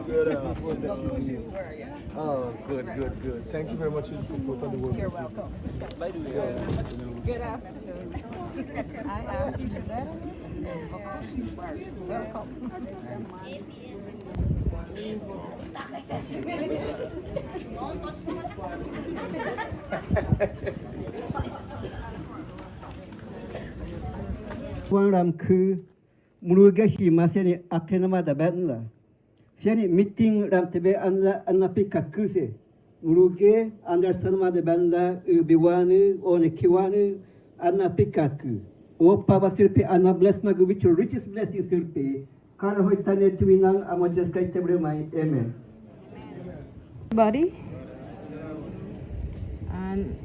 Good afternoon to you. Oh, good, good, good. Thank you very much for the support on the work. You're welcome. By the way, good afternoon. Good afternoon. I asked you that. Of course you are. Welcome. Wangram khu murugashi maseni atenama da benla. Seni meeting ram tebe anna pikat kuse. Muruge andersanma da benla biwanu one kiwanu anna pikat ku. O pava sirpe anna bless magu which richest blessing sirpe. Kar hoitane tuinang amajas kai tebre mai. Amen. Everybody, and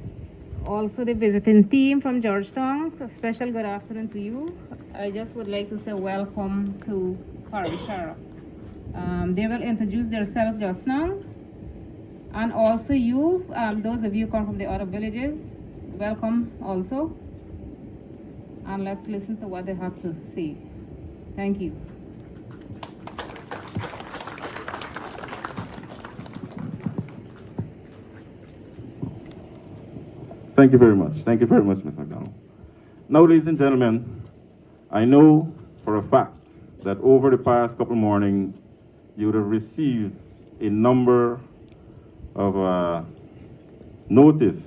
also the visiting team from Georgetown. A special good afternoon to you. I just would like to say welcome to Parishara. They will introduce themselves just now, and also you, those of you come from the other villages, welcome also. And let's listen to what they have to say. Thank you. Thank you very much. Thank you very much, Ms. McDonald. Now, ladies and gentlemen, I know for a fact that over the past couple mornings, you would have received a number of notice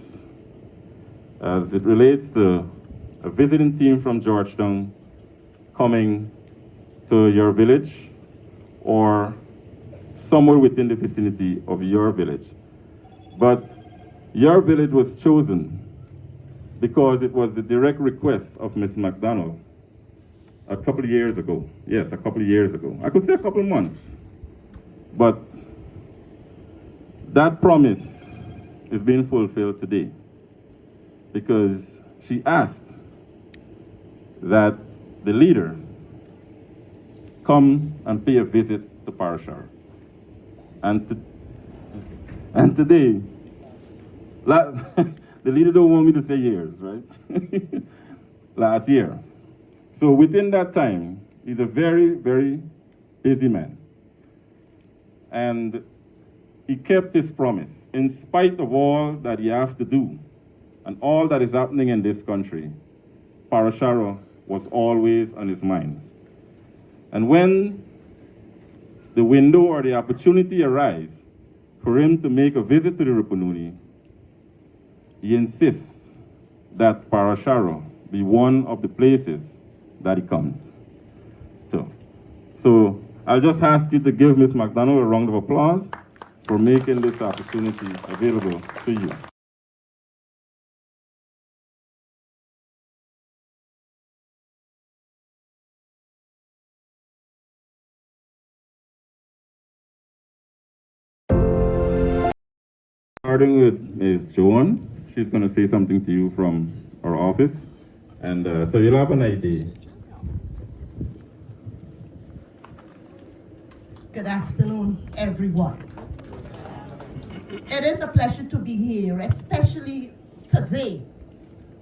as it relates to a visiting team from Georgetown coming to your village or somewhere within the vicinity of your village. But your village was chosen because it was the direct request of Ms. McDonald a couple of years ago. Yes, a couple of years ago. I could say a couple of months. But that promise is being fulfilled today because she asked that the leader come and pay a visit to Parishara. And today, the leader don't want me to say years, right? Last year. So within that time, he's a very, very busy man. And he kept his promise in spite of all that he has to do and all that is happening in this country. Parishara was always on his mind. And when the window or the opportunity arises for him to make a visit to the Rupununi, he insists that Parishara be one of the places that he comes to. So I'll just ask you to give Ms. McDonald a round of applause for making this opportunity available to you. Starting with Ms. Joan, she's going to say something to you from our office. And so you'll have an idea. Good afternoon, everyone. It is a pleasure to be here, especially today,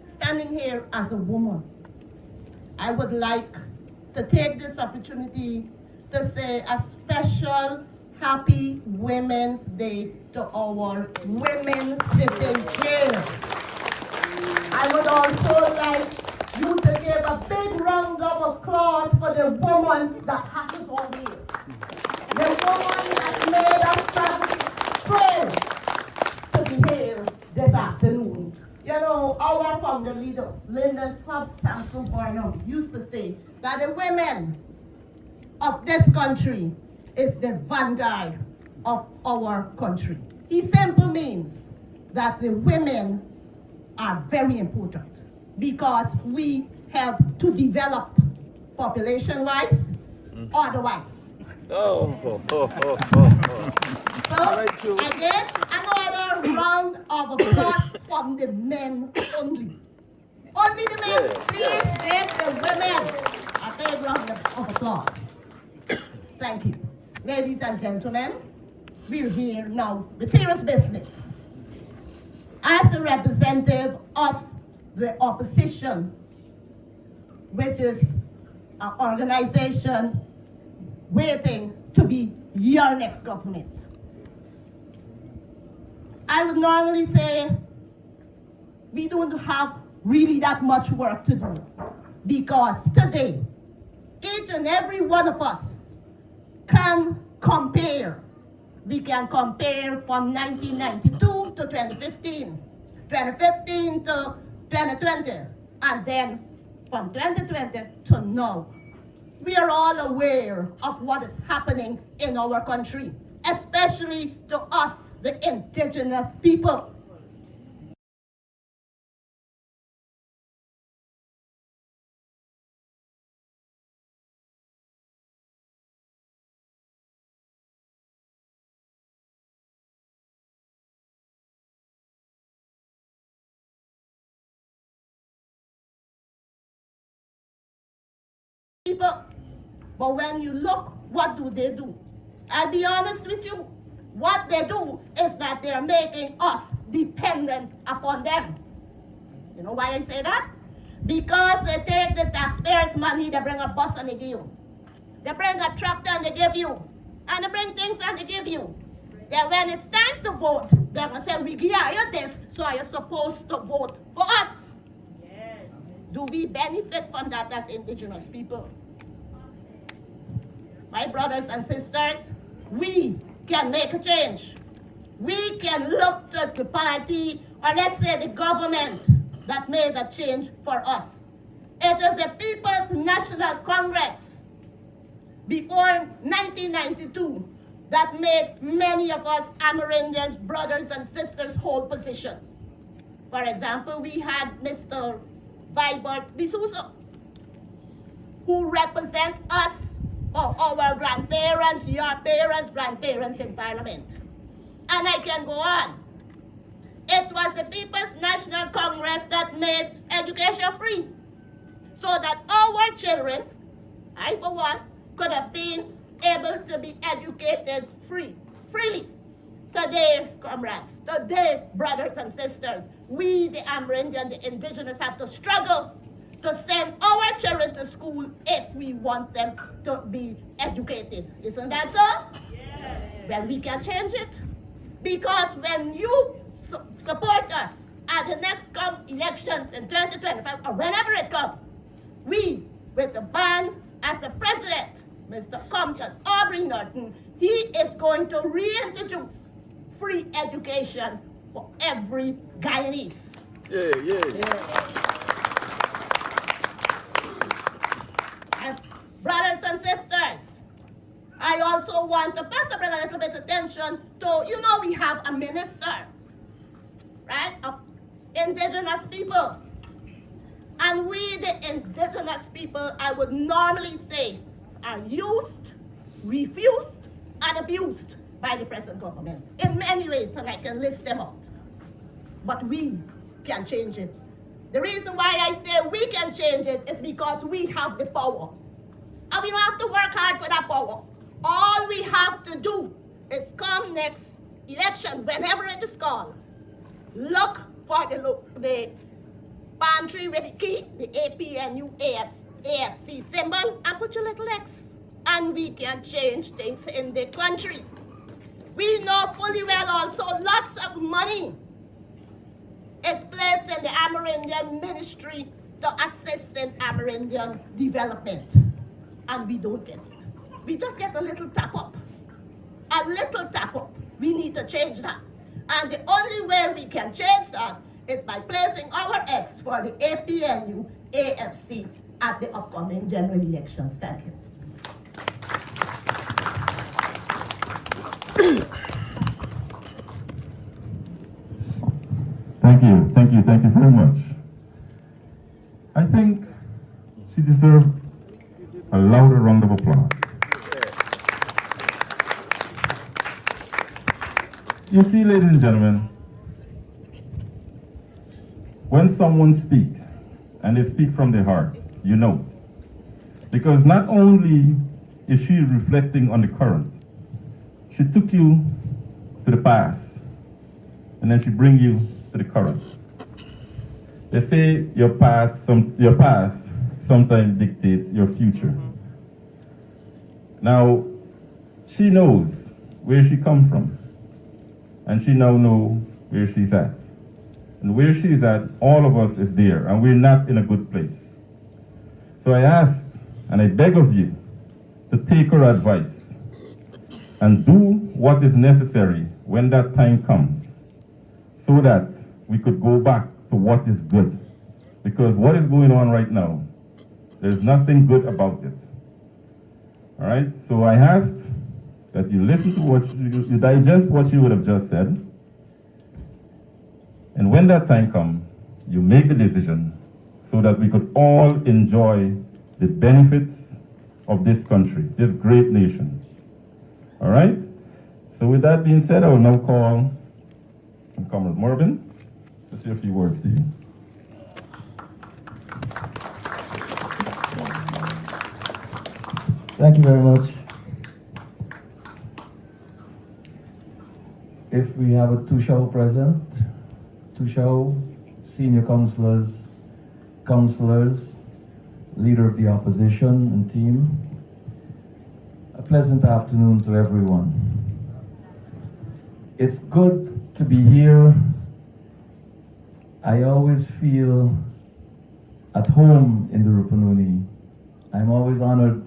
standing here as a woman. I would like to take this opportunity to say a special Happy Women's Day to our women sitting here. I would also like you to give a big round of applause for the woman that has it all here. The woman that made us proud to be here this afternoon. You know, our founder leader, Lyndon Club Samson Barnum, used to say that the women of this country is the vanguard of our country. He simply means that the women are very important because we help to develop population-wise, otherwise. Oh. So, again, another round of applause from the men only. Only the men. Please give the women a big round of applause. Thank you. Ladies and gentlemen, we're here now with serious business. As a representative of the opposition, which is an organization waiting to be your next government. I would normally say we don't have really that much work to do, because today, each and every one of us can compare. We can compare from 1992 to 2015, 2015 to 2020, and then from 2020 to now. We are all aware of what is happening in our country, especially to us, the indigenous people. But when you look, what do? I'll be honest with you, what they do is that they're making us dependent upon them. You know why I say that? Because they take the taxpayers' money, they bring a bus and they give you. They bring a tractor and they give you. And they bring things and they give you. Then when it's time to vote, they're going to say, we give you this, so you're supposed to vote for us. Yes. Do we benefit from that as indigenous people? My brothers and sisters, we can make a change. We can look to the party, or let's say the government, that made a change for us. It is the People's National Congress before 1992 that made many of us Amerindians, brothers and sisters, hold positions. For example, we had Mr. Vibert D'Souza, who represent us, or our grandparents, your parents, grandparents in Parliament. And I can go on. It was the People's National Congress that made education free, so that our children, I for one, could have been able to be educated freely. Today, comrades, today, brothers and sisters, we, the Amerindian, the indigenous, have to struggle to send our children to school if we want them to be educated. Isn't that so? Yes. Well, we can change it. Because when you support us at the next elections in 2025, or whenever it comes, we, with the ban as the president, Mr. Compton Aubrey Norton, he is going to reintroduce free education for every Guyanese. Yeah. Brothers and sisters, I also want to first bring a little bit of attention to, you know, we have a minister, right, of indigenous people. And we, the indigenous people, I would normally say, are used, refused, and abused by the present government in many ways, and I can list them out. But we can change it. The reason why I say we can change it is because we have the power. And we don't have to work hard for that power. All we have to do is come next election, whenever it is called, look for the palm tree with the key, the APNU AFC symbol, and put your little X. And we can change things in the country. We know fully well also lots of money is placed in the Amerindian ministry to assist in Amerindian development. And we don't get it. We just get a little tap up. A little tap up. We need to change that. And the only way we can change that is by placing our X for the APNU AFC at the upcoming general elections. Thank you. Thank you very much. I think she deserves a louder round of applause. You see, ladies and gentlemen, when someone speaks, and they speak from their heart, you know. Because not only is she reflecting on the current, she took you to the past, and then she brings you to the current. They say your past sometimes dictates your future. Now, she knows where she comes from, and she now knows where she's at. And where she's at, all of us is there, and we're not in a good place. So I asked, and I beg of you, to take her advice and do what is necessary when that time comes, so that we could go back to what is good. Because what is going on right now, there's nothing good about it. All right, so I asked that you listen to what you digest what she would have just said. And when that time comes, you make the decision so that we could all enjoy the benefits of this country, this great nation. All right? So with that being said, I will now call Comrade Morvin to say a few words to you. Thank you very much. If we have a Tushao present, Tushao, senior councillors, leader of the opposition and team, a pleasant afternoon to everyone. It's good to be here. I always feel at home in the Rupununi. I'm always honored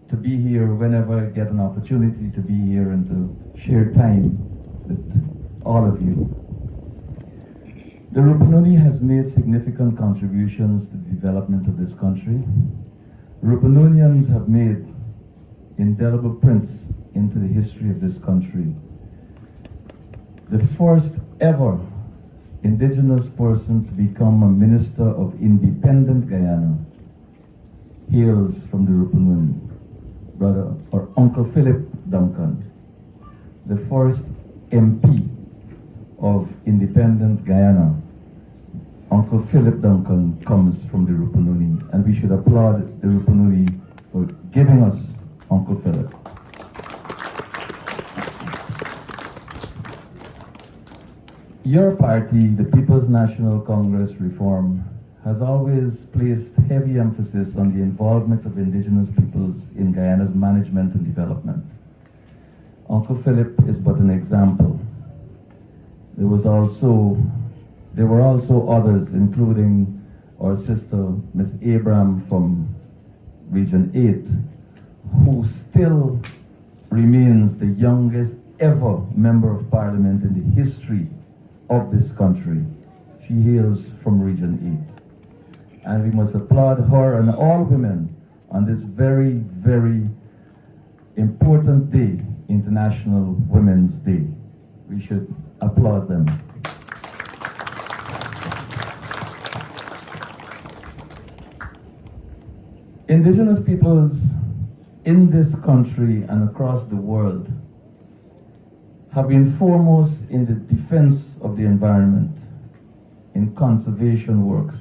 to be here whenever I get an opportunity to be here and to share time with all of you. The Rupununi has made significant contributions to the development of this country. Rupununians have made indelible prints into the history of this country. The first ever indigenous person to become a minister of independent Guyana hails from the Rupununi, brother or Uncle Philip Duncan. The first MP of independent Guyana, Uncle Philip Duncan, comes from the Rupununi, and we should applaud the Rupununi for giving us Uncle Philip. Your party, the People's National Congress Reform, has always placed heavy emphasis on the involvement of indigenous peoples in Guyana's management and development. Uncle Philip is but an example. There were also others, including our sister, Ms. Abraham from Region 8, who still remains the youngest ever member of parliament in the history of this country. She hails from Region 8. And we must applaud her and all women on this very, very important day, International Women's Day. We should applaud them. Indigenous peoples in this country and across the world have been foremost in the defense of the environment, in conservation works.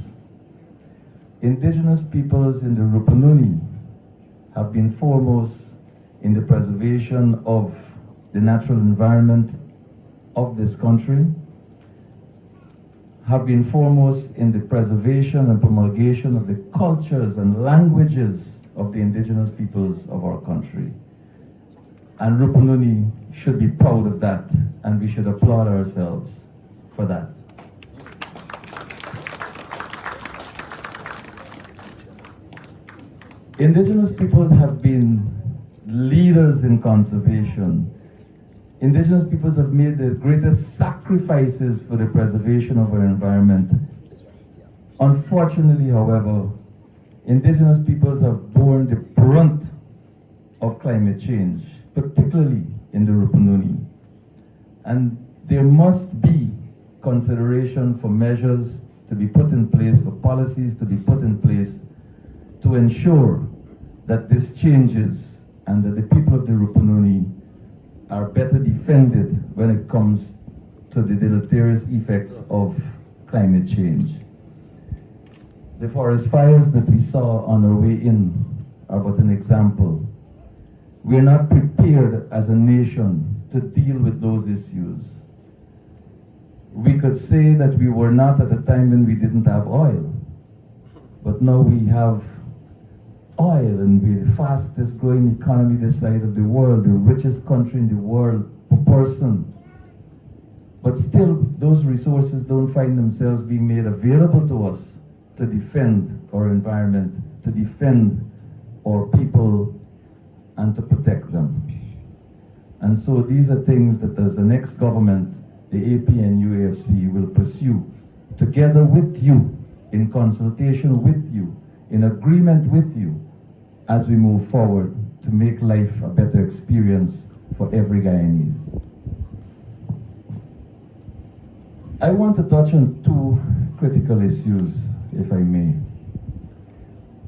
Indigenous peoples in the Rupununi have been foremost in the preservation of the natural environment of this country, have been foremost in the preservation and promulgation of the cultures and languages of the indigenous peoples of our country. And Rupununi should be proud of that, and we should applaud ourselves for that. Indigenous peoples have been leaders in conservation. Indigenous peoples have made the greatest sacrifices for the preservation of our environment. Unfortunately, however, indigenous peoples have borne the brunt of climate change, particularly in the Rupununi. And there must be consideration for measures to be put in place, for policies to be put in place to ensure that this changes and that the people of the Rupununi are better defended when it comes to the deleterious effects of climate change. The forest fires that we saw on our way in are but an example. We are not prepared as a nation to deal with those issues. We could say that we were not at a time when we didn't have oil, but now we have oil and be the fastest growing economy this side of the world, the richest country in the world per person. But still, those resources don't find themselves being made available to us to defend our environment, to defend our people, and to protect them. And so these are things that as the next government, the AP and UAFC will pursue, together with you, in consultation with you, in agreement with you, as we move forward to make life a better experience for every Guyanese. I want to touch on two critical issues, if I may.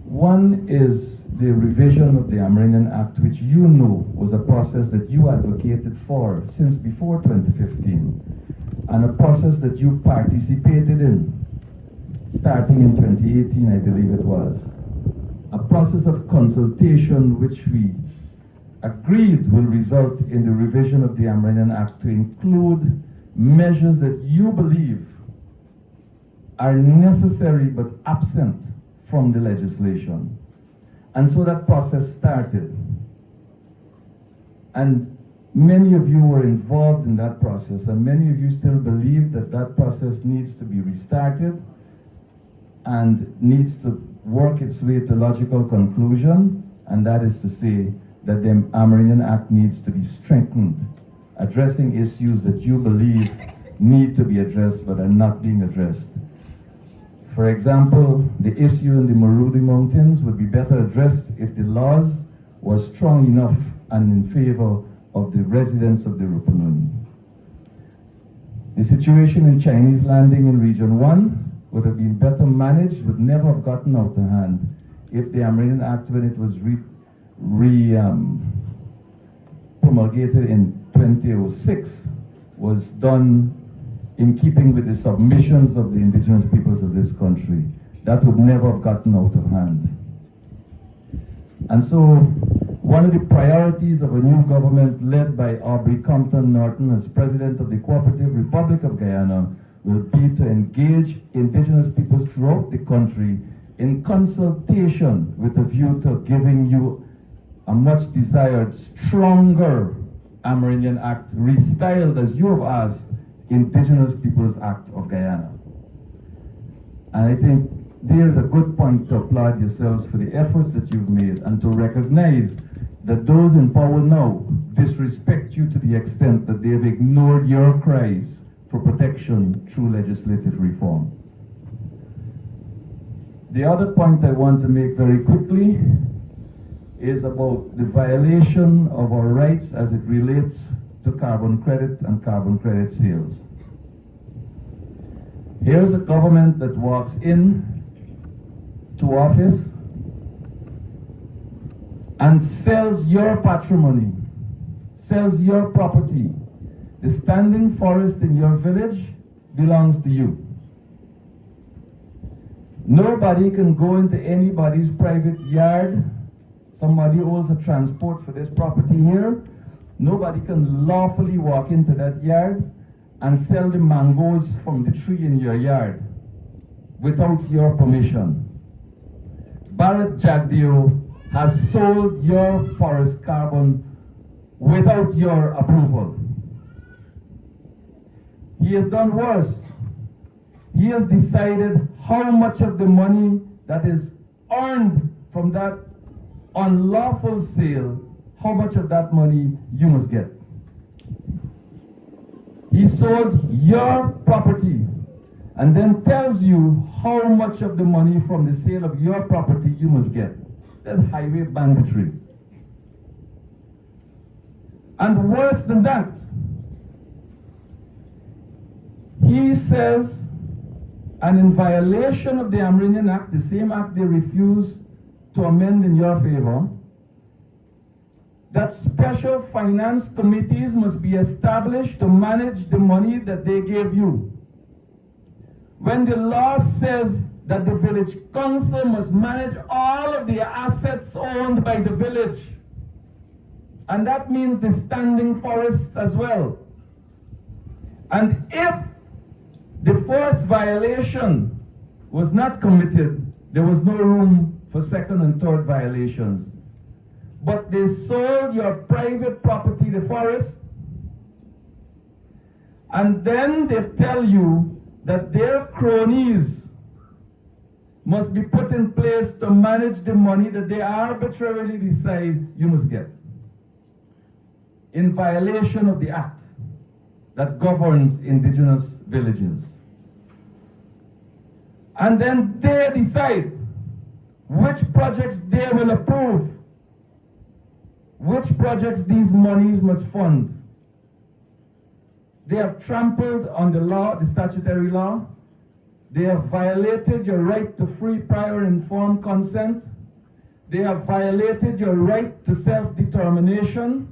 One is the revision of the Amerindian Act, which you know was a process that you advocated for since before 2015, and a process that you participated in, starting in 2018, I believe it was. A process of consultation which we agreed will result in the revision of the Amerindian Act to include measures that you believe are necessary but absent from the legislation. And so that process started. And many of you were involved in that process, and many of you still believe that that process needs to be restarted and needs to work its way to logical conclusion, and that is to say that the Amerindian Act needs to be strengthened, addressing issues that you believe need to be addressed but are not being addressed. For example, the issue in the Marudi Mountains would be better addressed if the laws were strong enough and in favor of the residents of the Rupununi. The situation in Chinese landing in Region 1 would have been better managed, would never have gotten out of hand if the Amerindian Act, when it was promulgated in 2006, was done in keeping with the submissions of the indigenous peoples of this country. That would never have gotten out of hand. And so, one of the priorities of a new government led by Aubrey Compton Norton as President of the Cooperative Republic of Guyana will be to engage indigenous peoples throughout the country in consultation with a view to giving you a much desired, stronger Amerindian Act, restyled, as you have asked, Indigenous Peoples Act of Guyana. And I think there's a good point to applaud yourselves for the efforts that you've made and to recognize that those in power now disrespect you to the extent that they have ignored your cries for protection through legislative reform. The other point I want to make very quickly is about the violation of our rights as it relates to carbon credit and carbon credit sales. Here's a government that walks in to office and sells your patrimony, sells your property. The standing forest in your village belongs to you. Nobody can go into anybody's private yard. Somebody owns a transport for this property here. Nobody can lawfully walk into that yard and sell the mangoes from the tree in your yard without your permission. Barrett Jagdeo has sold your forest carbon without your approval. He has done worse. He has decided how much of the money that is earned from that unlawful sale, how much of that money you must get. He sold your property and then tells you how much of the money from the sale of your property you must get. That's highway banditry. And worse than that, he says, and in violation of the Amerindian Act, the same act they refuse to amend in your favor, that special finance committees must be established to manage the money that they gave you. When the law says that the village council must manage all of the assets owned by the village, and that means the standing forests as well. And if the first violation was not committed, there was no room for second and third violations. But they sold your private property, the forest, and then they tell you that their cronies must be put in place to manage the money that they arbitrarily decide you must get, in violation of the act that governs indigenous villages. And then they decide which projects they will approve, which projects these monies must fund. They have trampled on the law, the statutory law. They have violated your right to free, prior, informed consent. They have violated your right to self-determination.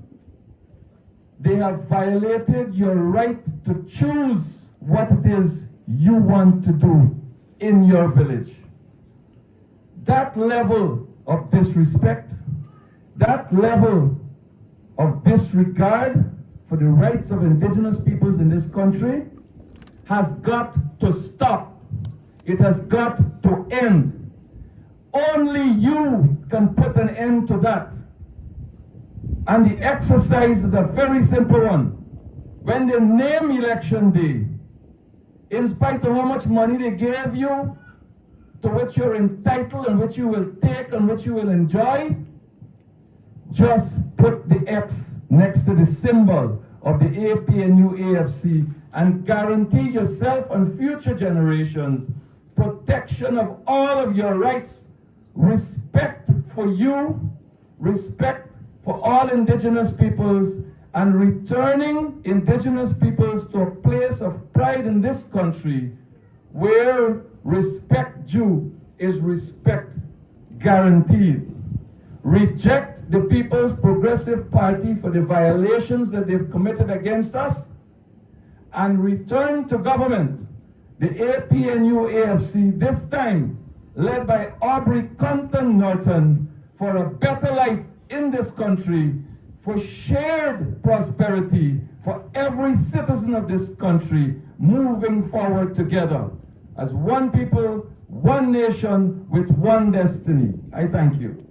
They have violated your right to choose what it is you want to do in your village. That level of disrespect, that level of disregard for the rights of indigenous peoples in this country has got to stop. It has got to end. Only you can put an end to that. And the exercise is a very simple one. When they name election day, in spite of how much money they gave you, to which you're entitled and which you will take and which you will enjoy, just put the X next to the symbol of the APNU-AFC and guarantee yourself and future generations protection of all of your rights, respect for you, respect for all indigenous peoples, and returning indigenous peoples to a place of pride in this country where respect due is respect guaranteed. Reject the People's Progressive Party for the violations that they've committed against us, and return to government, the APNU-AFC, this time led by Aubrey Compton Norton, for a better life in this country, for shared prosperity for every citizen of this country, moving forward together as one people, one nation with one destiny. I thank you.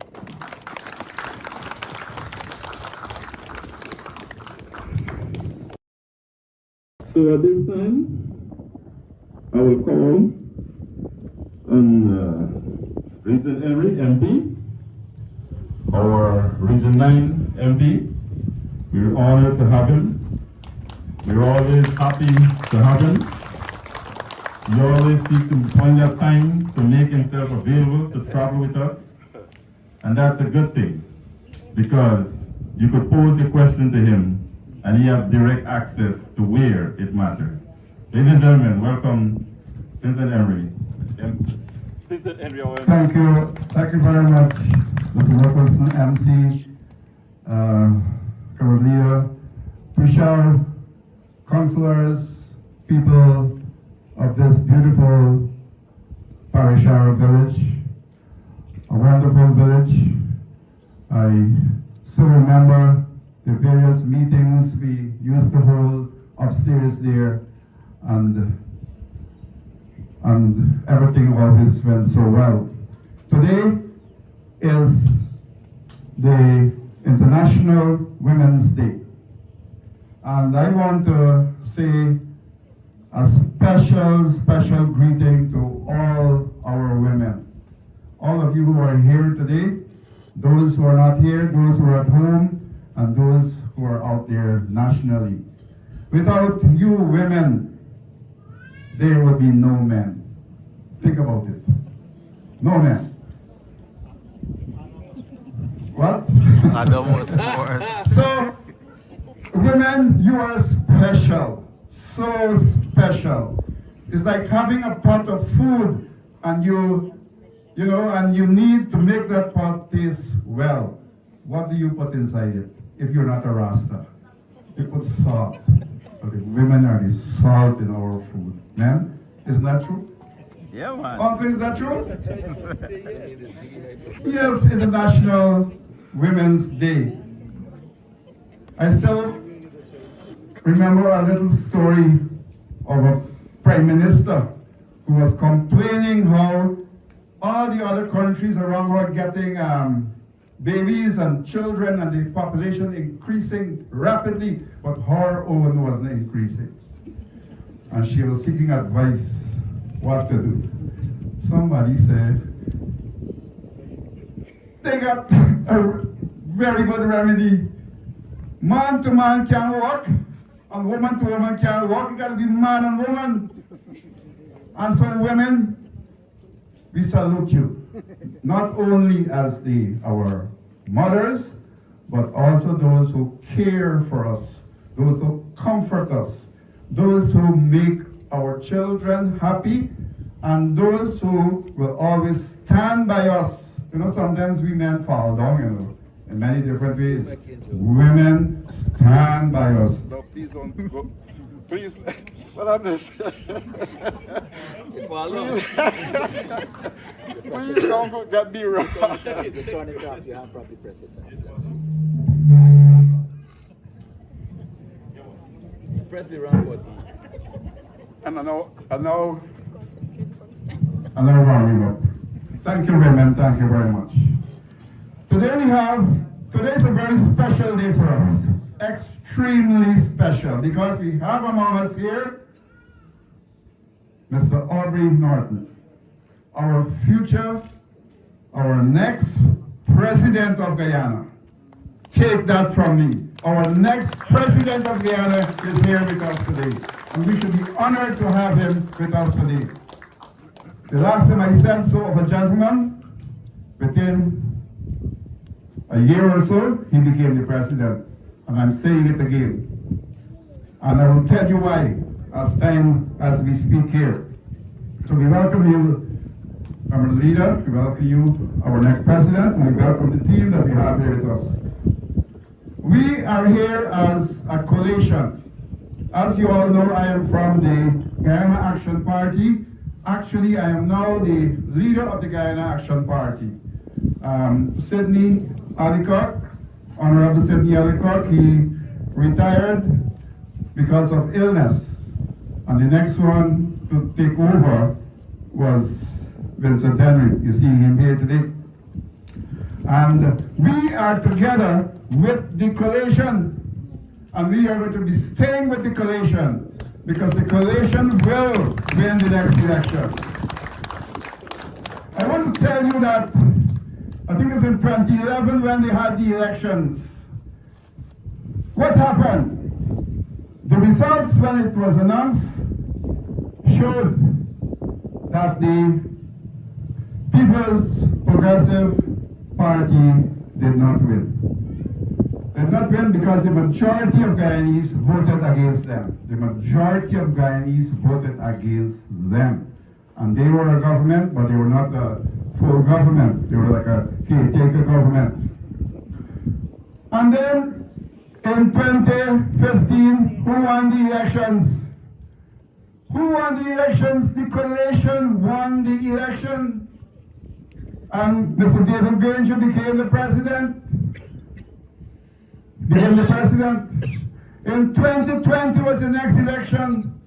So at this time, I will call on Vincent Henry, MP, our Region 9 MP. We're honored to have him. We're always happy to have him. He always seeks to find that time to make himself available to travel with us. And that's a good thing, because you could pose a question to him and he have direct access to where it matters. Ladies and gentlemen, welcome Vincent Henry. Vincent Henry, Thank you very much, Mr. Wilkinson, MC, Carolina, Parishara, councillors, people of this beautiful Parishara village, a wonderful village. I still remember the various meetings we used to hold upstairs there, and everything always went so well. Today is the International Women's Day, and I want to say a special greeting to all our women. All of you who are here today, those who are not here, those who are at home, and those who are out there nationally. Without you women, there will be no men. Think about it. No men. What? So, women, you are special. So special. It's like having a pot of food and you need to make that pot taste well. What do you put inside it if you're not a Rasta? You put salt. But the women are the salt in our food. Man, isn't that true? Yeah, man. Uncle, is that true? Yes, International Women's Day. I still remember a little story of a prime minister who was complaining how all the other countries around her getting babies and children and the population increasing rapidly, but her own wasn't increasing. And she was seeking advice what to do. Somebody said, they got a very good remedy. Man to man can't walk, and woman to woman can't walk. You gotta be man and woman. And so women, we salute you. Not only as our mothers, but also those who care for us, those who comfort us, those who make our children happy, and those who will always stand by us. You know, sometimes we men fall down, you know, in many different ways. Women stand by us. No, please don't go. Please, what happened? Please don't get me wrong. Just turn it off. You have probably press it off. Press the wrong button. And I know warming up. Thank you, women. Thank you very much. Today is a very special day for us. Extremely special, because we have among us here Mr. Aubrey Norton, our future, our next president of Guyana. Take that from me. Our next president of Guyana is here with us today, and we should be honored to have him with us today. The last time I said so of a gentleman, within a year or so, he became the president. And I'm saying it again. And I will tell you why as we speak here. So we welcome you, our leader, we welcome you, our next president, and we welcome the team that we have here with us. We are here as a coalition. As you all know, I am from the Guyana Action Party. Actually, I am now the leader of the Guyana Action Party. Sidney Allicock, Honorable Sidney Allicock, he retired because of illness. And the next one to take over was Vincent Henry. You see him here today. And we are together with the coalition. And we are going to be staying with the coalition, because the coalition will win the next election. I want to tell you that I think it's in 2011 when they had the elections. What happened? The results, when it was announced, showed that the People's Progressive Party did not win. Did not win because the majority of Guyanese voted against them. The majority of Guyanese voted against them. And they were a government, but they were not a full government. They were like a caretaker government. And then in 2015, who won the elections? Who won the elections? The coalition won the election. And Mr. David Granger became the president. In 2020 was the next election,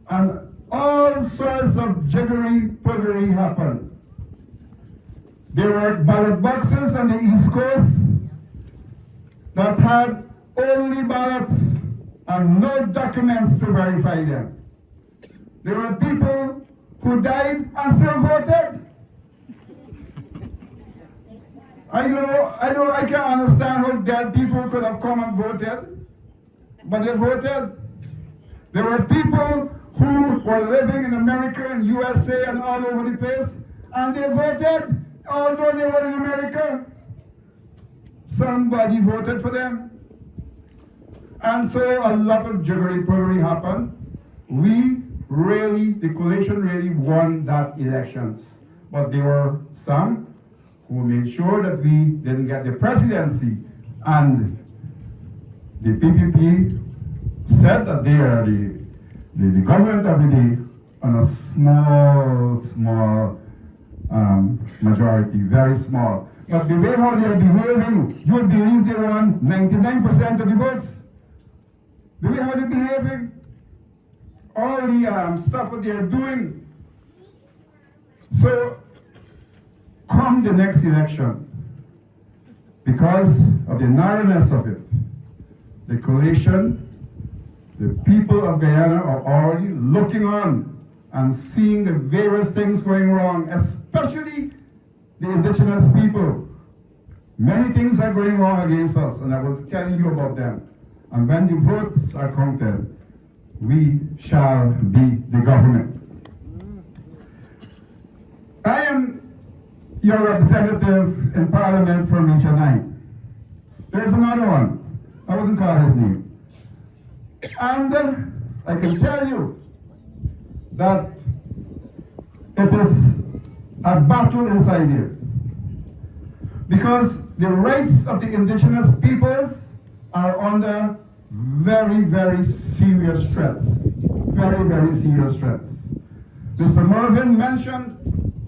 and all sorts of jiggery-puggery happened. There were ballot boxes on the East Coast that had only ballots and no documents to verify them. There were people who died and still voted. I can't understand how dead people could have come and voted, but they voted. There were people who were living in America and USA and all over the place, and they voted, although they were in America. Somebody voted for them. And so a lot of jiggery-puggery happened. The coalition really won that elections. But there were some who made sure that we didn't get the presidency. And the PPP said that they are the government of the day on a small majority, very small. But the way how they are behaving, you would believe they won 99% of the votes. The way how they're behaving, all the stuff that they are doing. So come the next election, because of the narrowness of it, the coalition, the people of Guyana are already looking on and seeing the various things going wrong, especially the indigenous people. Many things are going wrong against us, and I will tell you about them. And when the votes are counted, we shall be the government. I am your representative in Parliament from Region 9. There's another one. I wouldn't call his name. And I can tell you that it is a battle inside here. Because the rights of the indigenous peoples are under very, very serious threats. Very, very serious threats. Mr. Mervyn mentioned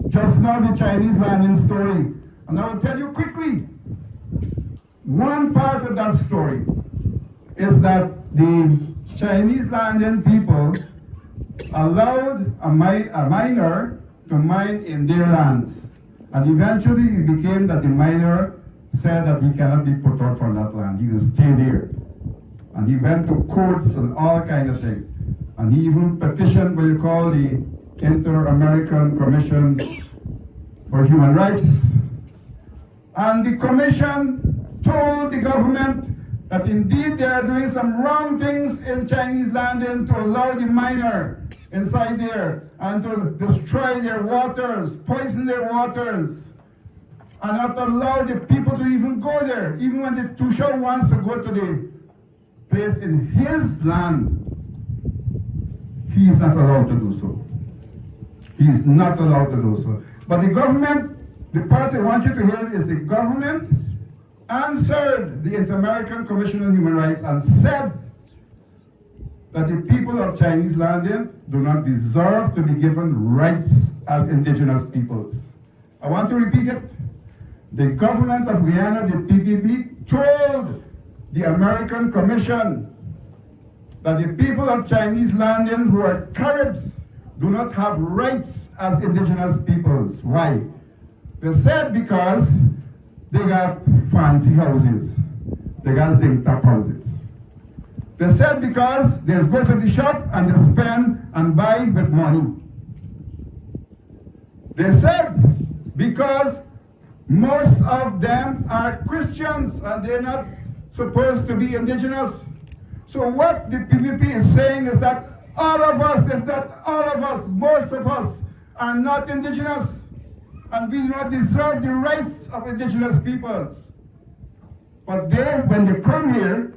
just now the Chinese landing story. And I will tell you quickly, one part of that story is that the Chinese landing people allowed a miner to mine in their lands. And eventually it became that the miner said that he cannot be put out from that land. He will stay there. And he went to courts and all kinds of things. And he even petitioned what you call the Inter-American Commission for Human Rights. And the commission told the government that indeed they are doing some wrong things in Chinese landing to allow the miner inside there and to destroy their waters, poison their waters, and not allow the people to even go there. Even when the Tushar wants to go to the place in his land, he is not allowed to do so. He is not allowed to do so. But the government, the part I want you to hear is the government answered the Inter-American Commission on Human Rights and said that the people of Chinese landing do not deserve to be given rights as indigenous peoples. I want to repeat it. The government of Guyana, the PPP, told the American Commission that the people of Chinese landing who are Caribs do not have rights as indigenous peoples. Why? They said because they got fancy houses. They got zinc top houses. They said because they go to the shop and they spend and buy with money. They said because most of them are Christians and they're not supposed to be indigenous. So what the PPP is saying is that all of us, if not all of us, most of us are not indigenous. And we do not deserve the rights of indigenous peoples. But they, when they come here,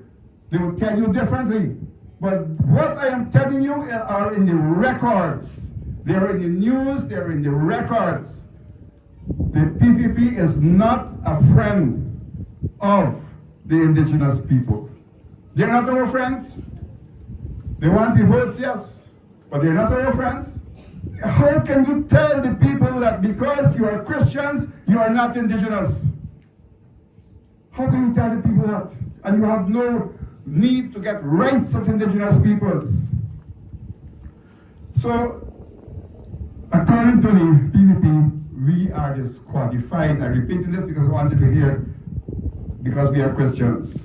they will tell you differently. But what I am telling you are in the records. They are in the news, they are in the records. The PPP is not a friend of the indigenous people. They're not our friends. They want the votes, yes, but they're not our friends. How can you tell the people that because you are Christians, you are not indigenous? How can you tell the people that? And you have no need to get rights as indigenous peoples. So, according to the PPP, we are disqualified. I'm repeating this because I wanted to hear, because we are Christians.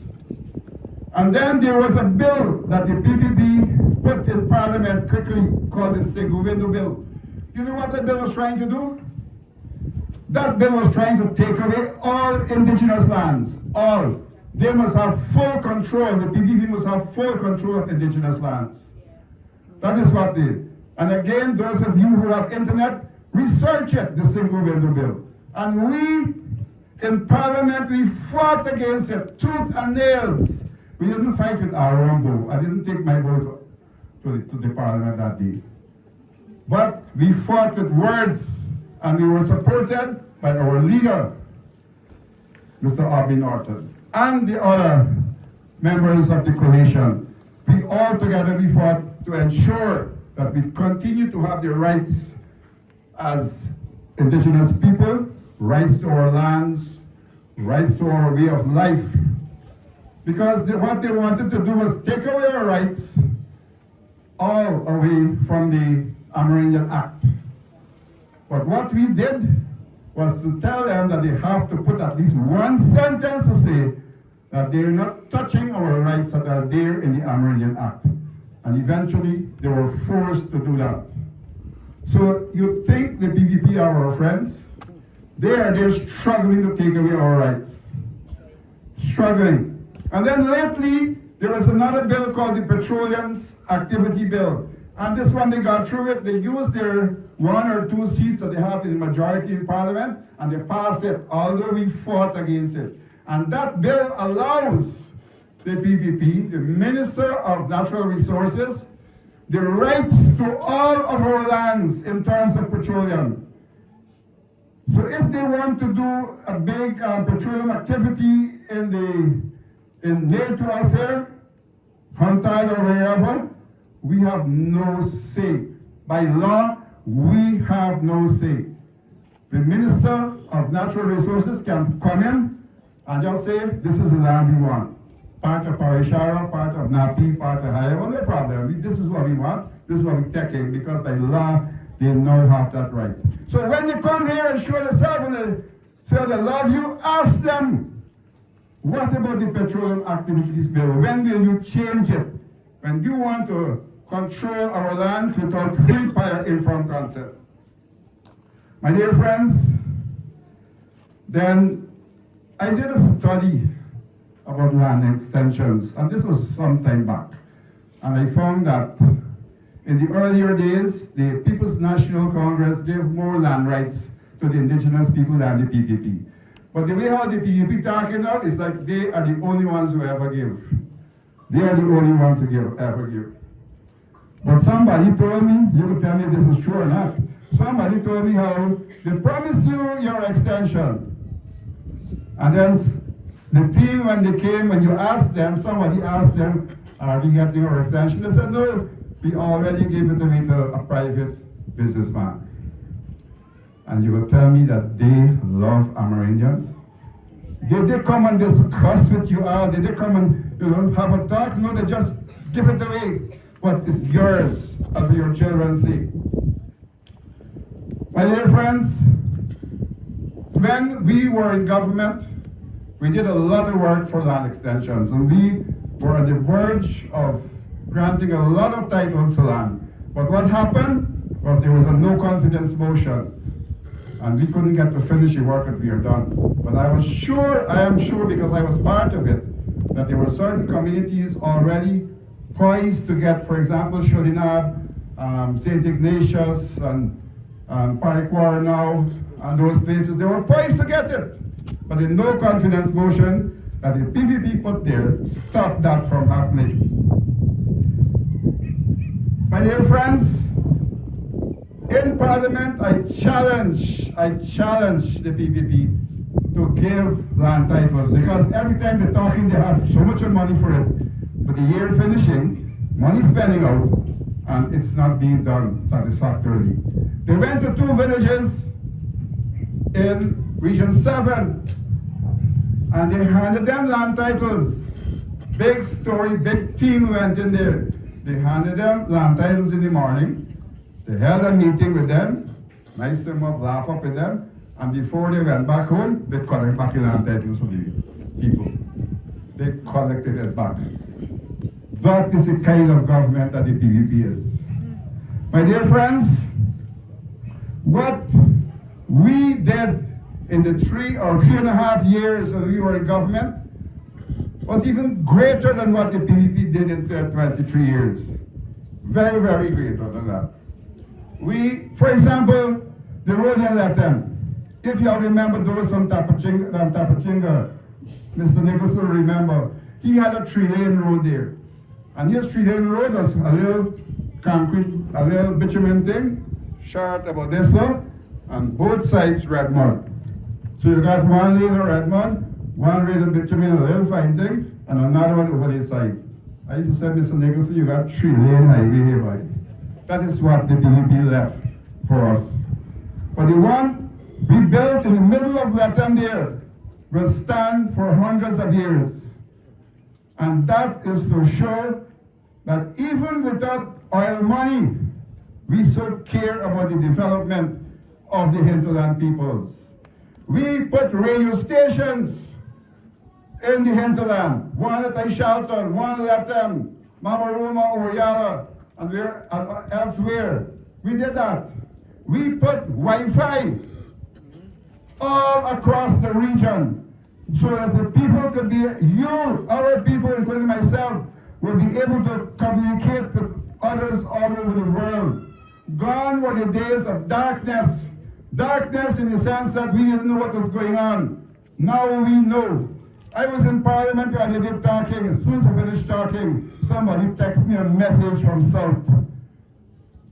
And then there was a bill that the PPP put in Parliament quickly called the Single Window Bill. You know what that bill was trying to do? That bill was trying to take away all indigenous lands. All. They must have full control. The PPP must have full control of indigenous lands. That is what they. And again, those of you who have internet, research it, the Single Window Bill. And we, in Parliament, we fought against it, tooth and nails. We didn't fight with our own bow. I didn't take my bow to the Parliament that day. But we fought with words, and we were supported by our leader, Mr. Aubrey Norton, and the other members of the coalition. We all together we fought to ensure that we continue to have the rights as indigenous people, rights to our lands, rights to our way of life. Because what they wanted to do was take away our rights all away from the Amerindian Act. But what we did, was to tell them that they have to put at least one sentence to say that they're not touching our rights that are there in the Amerindian Act. And eventually, they were forced to do that. So you think the PPP are our friends? They're struggling to take away our rights. Struggling. And then lately, there was another bill called the Petroleum Activity Bill. And this one, they got through it. They used their 1 or 2 seats that they have in the majority in Parliament, and they passed it, although we fought against it. And that bill allows the PPP, the Minister of Natural Resources, the rights to all of our lands in terms of petroleum. So if they want to do a big petroleum activity near to us here, Huntide or wherever, we have no say. By law, we have no say. The Minister of Natural Resources can come in and just say, this is the land we want. Part of Parishara, part of Napi, part of Hayawa, no problem. This is what we want, this is what we're taking, because by law, they now have that right. So when they come here and show themselves and they say they love you, ask them, what about the Petroleum Activities Bill? When will you change it? When you want to control our lands without free prior informed consent. My dear friends, then I did a study about land extensions, and this was some time back. And I found that in the earlier days, the People's National Congress gave more land rights to the indigenous people than the PPP. But the way how the PPP talking now is like they are the only ones who ever give. They are the only ones who ever give. But somebody told me, you can tell me if this is true or not, somebody told me how they promised you your extension. And then the team, when they came, when you asked them, somebody asked them, are we getting our extension? They said, no, we already gave it away to a private businessman. And you will tell me that they love Amerindians? Did they come and discuss with you all? Did they come and have a talk? No, they just give it away. What is yours and for your children's sake. My dear friends, when we were in government, we did a lot of work for land extensions, and we were on the verge of granting a lot of titles to land. But what happened was there was a no confidence motion, and we couldn't get to finish the work that we had done. But I am sure because I was part of it, that there were certain communities already poised to get, for example, Sholinab, St. Ignatius, and Parishara now, and those places, they were poised to get it. But the no confidence motion that the PPP put there stopped that from happening. My dear friends, in Parliament, I challenge the PPP to give land titles, because every time they're talking, they have so much money for it. But the year finishing, money spending out, and it's not being done satisfactorily. They went to 2 villages in Region 7, and they handed them land titles. Big story, big team went in there. They handed them land titles in the morning. They held a meeting with them, nice them up, laugh up with them, and before they went back home, they collected back the land titles for the people. They collected it back. That is the kind of government that the PPP is. My dear friends, what we did in the 3 or 3.5 years that we were in government was even greater than what the PPP did in 23 years. Very, very greater than that. We, for example, the road in Latin. If you remember those from Tapachinga, Mr. Nicholson will remember, he had a 3-lane road there. And his 3-lane road was a little concrete, a little bitumen thing, short about this so, and both sides red mud. So you got 1 lane of red mud, 1 lane of bitumen, a little fine thing, and another one over this side. I used to say, Mr. Nicholson, you got 3-lane highway here, boy. That is what the PPP left for us. But the one we built in the middle of Latin there will stand for hundreds of years. And that is to show that even without oil money, we so care about the development of the hinterland peoples. We put radio stations in the hinterland. One at Shelton, one at Mamaruma, Oriala, and elsewhere. We did that. We put Wi-Fi all across the region so that the people could be, our people, including myself, will be able to communicate with others all over the world. Gone were the days of darkness. Darkness in the sense that we didn't know what was going on. Now we know. I was in Parliament where I did talking. As soon as I finished talking, somebody texted me a message from South.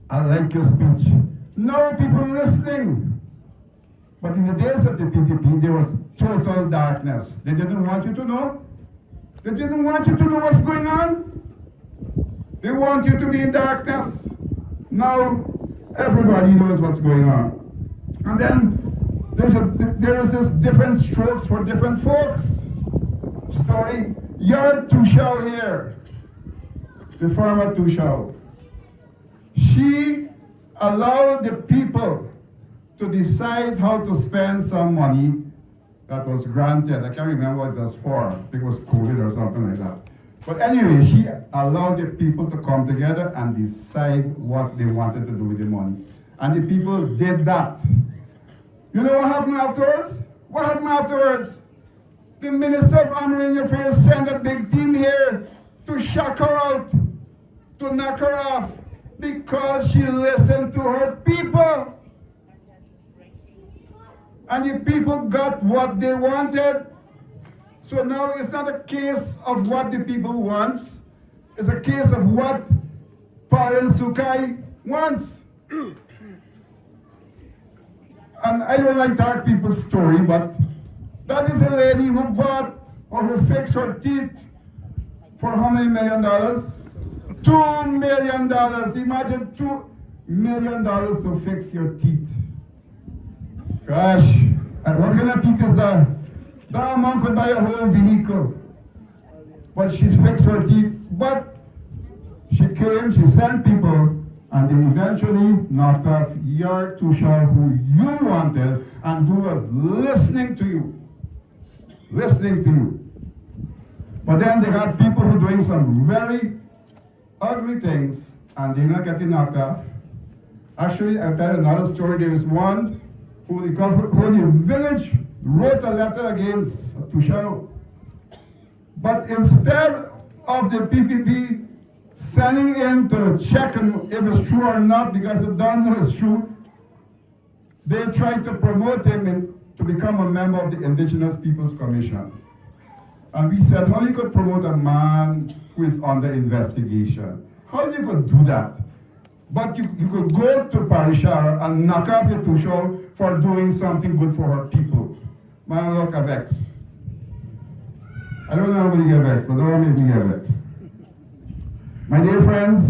I like your speech. Now people listening. But in the days of the PPP, there was total darkness. They didn't want you to know. They didn't want you to know what's going on. They want you to be in darkness. Now, everybody knows what's going on. And then there is this different strokes for different folks. Story. Your Tushao here, the former Tushao, she allowed the people to decide how to spend some money that was granted. I can't remember what it was for. I think it was COVID or something like that. But anyway, she allowed the people to come together and decide what they wanted to do with the money. And the people did that. You know what happened afterwards? What happened afterwards? The Minister of Honoring Affairs sent a big team here to shock her out, to knock her off, because she listened to her people. And the people got what they wanted. So now it's not a case of what the people wants. It's a case of what Paul Sukai wants. And I don't like dark people's story, but that is a lady who bought or who fixed her teeth for how many $1 million? $2 million. Imagine $2 million to fix your teeth. Gosh, and what kind of teeth is that? That amount could buy a whole vehicle. But she's fixed her teeth. But she came, she sent people, and they eventually knocked off your Tusha who you wanted and who was listening to you. Listening to you. But then they got people who are doing some very ugly things and they're not getting knocked off. Actually, I'll tell you another story. There is one who the village wrote a letter against Tusha. But instead of the PPP sending in to check if it's true or not, because they don't know it's true, they tried to promote him to become a member of the Indigenous Peoples Commission. And we said, how you could promote a man who is under investigation? How you could do that? But you could go to Parishara and knock off your Tusha for doing something good for her people. Man, look, a vex. I don't know how many get vexed, but don't make me get vexed. My dear friends,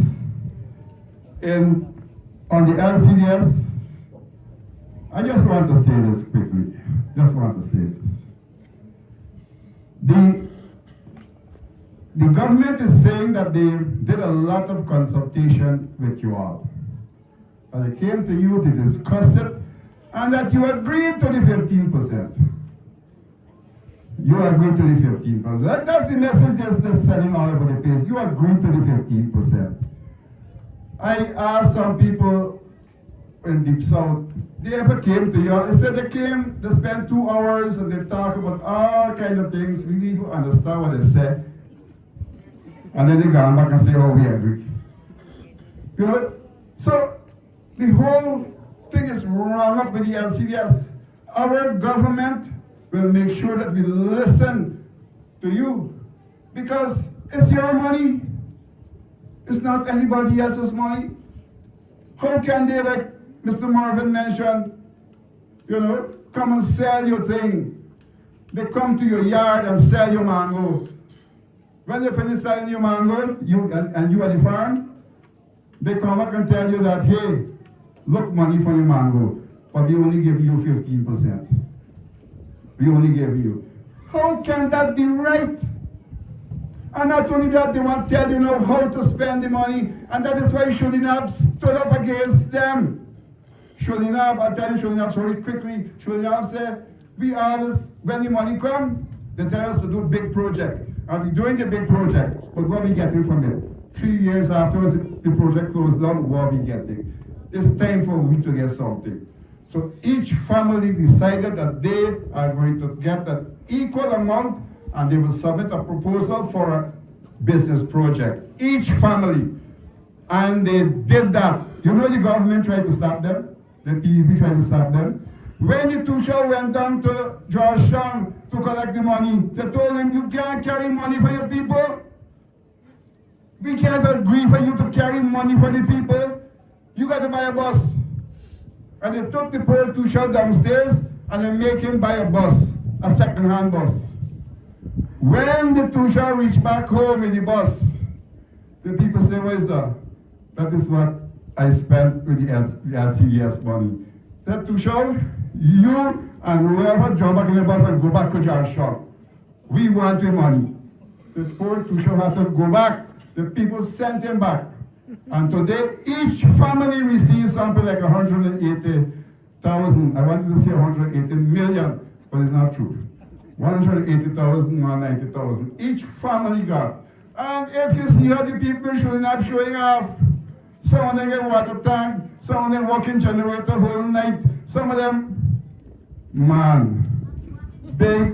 on the LCDS, I just want to say this quickly. Just want to say this. The government is saying that they did a lot of consultation with you all. And they came to you to discuss it, and that you agreed to the 15%. You agreed to the 15%. That's the message they're sending all over the place. You agreed to the 15%. I asked some people in Deep South, they ever came to you? They said they came, they spent 2 hours and they talk about all kind of things. We need to understand what they said. And then they go back and say, oh, we agree. You know? So the whole thing is wrong up with the LCDS. Our government will make sure that we listen to you, because it's your money. It's not anybody else's money. How can they, like Mr. Marvin mentioned, you know, come and sell your thing? They come to your yard and sell your mango. When they finish selling your mango, you at the farm, they come back and tell you that, hey, look, money for your mango, but we only give you 15%. We only give you. How can that be right? And not only that, they want to tell you now how to spend the money, and that is why Sholinab stood up against them. Sholinab, I'll tell you Sholinab very quickly, Sholinab said, We always, when the money come, they tell us to do big project. And we're doing the big project, but what are we getting from it? 3 years afterwards, the project closed down, what are we getting? It's time for we to get something. So each family decided that they are going to get an equal amount and they will submit a proposal for a business project. Each family. And they did that. You know the government tried to stop them? The PEP tried to stop them? When the Tusha went down to Georgetown to collect the money, they told him, you can't carry money for your people. We can't agree for you to carry money for the people. You got to buy a bus. And they took the poor Tusha downstairs and they make him buy a bus, a second-hand bus. When the Tusha reached back home in the bus, the people say, what is that? That is what I spent with the LCDS money. That Tusha, you and whoever jump back in the bus and go back to Georgetown. We want your money. So poor Tusha had to go back. The people sent him back. And today, each family receives something like 180,000. I wanted to say 180 million, but it's not true. 180,000, 190,000. Each family got. And if you see how the people showing up, showing off, some of them get water tank, some of them working generator whole night, some of them, man, they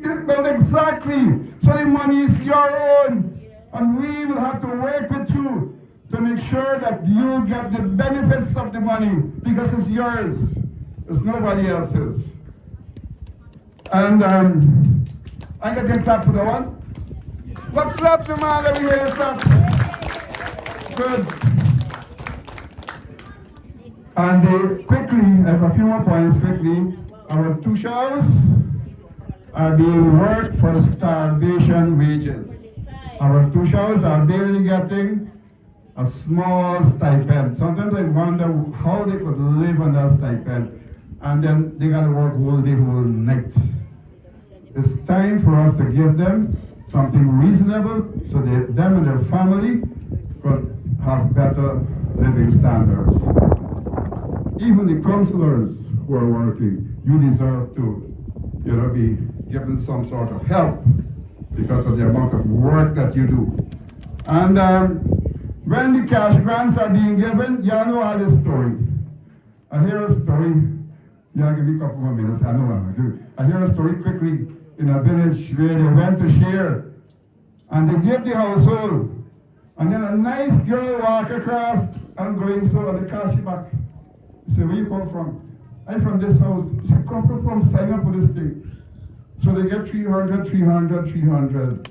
build exactly. So the money is your own. And we will have to work with you to make sure that you get the benefits of the money because it's yours. It's nobody else's. And I got to clap for the one. But clap the man that we hear you clap. Good. And quickly, I have a few more points quickly. Our Tushas are being worked for starvation wages. Our Tushas are barely getting a small stipend. Sometimes I wonder how they could live on that stipend. And then they got to work whole day, whole night. It's time for us to give them something reasonable so that them and their family could have better living standards. Even the counselors who are working, you deserve to, be given some sort of help because of the amount of work that you do. And when the cash grants are being given, you know all this story. I hear a story, give me a couple more minutes, I know what I'm going to do. I hear a story quickly in a village where they went to share and they gave the household. And then a nice girl walked across and going so and they cast you back. He said, where you come from? I'm from this house. He said, come, sign up for this thing. So they get 300, 300, 300.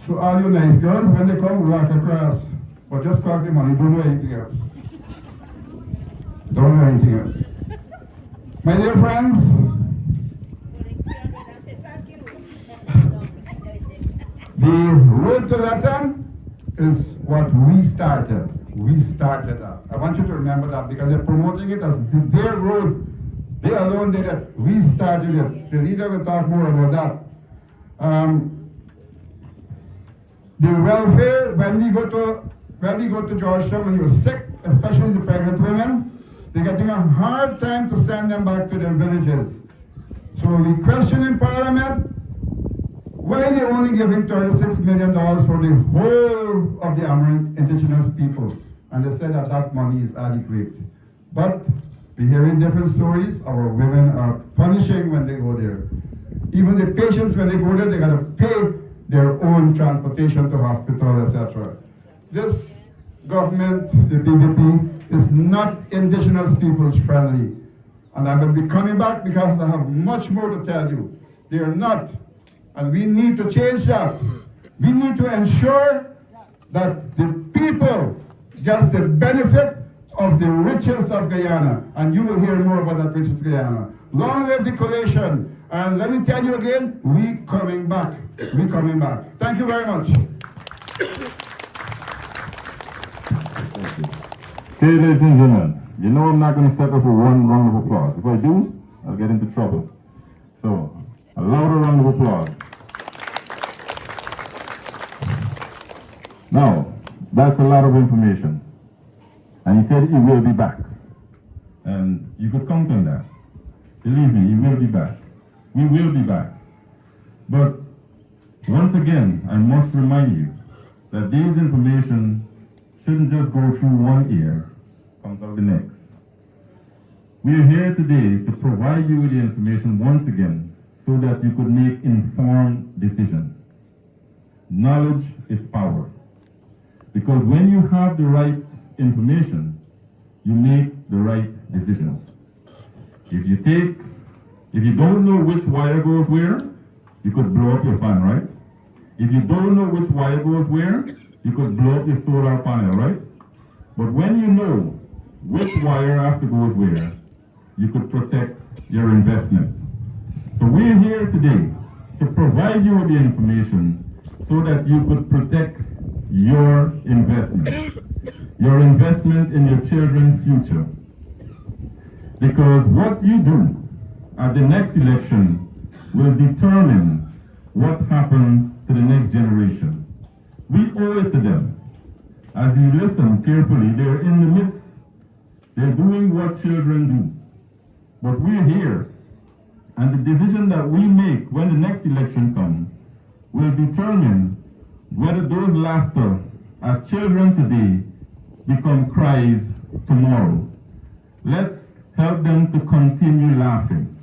So all you nice girls, when they come, walk across. But just collect the money, don't do anything else. Don't do anything else. My dear friends, the road to Latam is what we started. We started that. I want you to remember that because they're promoting it as their road. They alone did it. We started it. The leader will talk more about that. The welfare, when we go to Georgetown when you're sick, especially the pregnant women, they're getting a hard time to send them back to their villages. So we question in Parliament, why are they only giving $36 million for the whole of the Amerindian indigenous people? And they said that that money is adequate. But we're hearing different stories. Our women are punishing when they go there. Even the patients, when they go there, they got to pay their own transportation to hospital, etc. This government, the PPP, is not indigenous peoples friendly. And I will be coming back because I have much more to tell you. They are not. And we need to change that. We need to ensure that the people get the benefit of the riches of Guyana. And you will hear more about that riches of Guyana. Long live the coalition. And let me tell you again, we coming back. We coming back. Thank you very much. Okay, ladies and gentlemen, you know I'm not going to settle for one round of applause. If I do, I'll get into trouble. So, a louder round of applause. Now, that's a lot of information. And he said he will be back. And you could count on that. Believe me, he will be back. We will be back. But once again, I must remind you that this information shouldn't just go through one ear, comes out the next. We are here today to provide you with the information once again so that you could make informed decisions. Knowledge is power. Because when you have the right information, you make the right decisions. If you don't know which wire goes where, you could blow up your fan, right? If you don't know which wire goes where, you could blow up your solar panel, right? But when you know which wire after goes where, you could protect your investment. So we're here today to provide you with the information so that you could protect your investment in your children's future. Because what you do at the next election will determine what happens to the next generation. We owe it to them. As you listen carefully, they're in the midst, they're doing what children do. But we're here, and the decision that we make when the next election comes will determine whether those laughter as children today become cries tomorrow. Let's help them to continue laughing,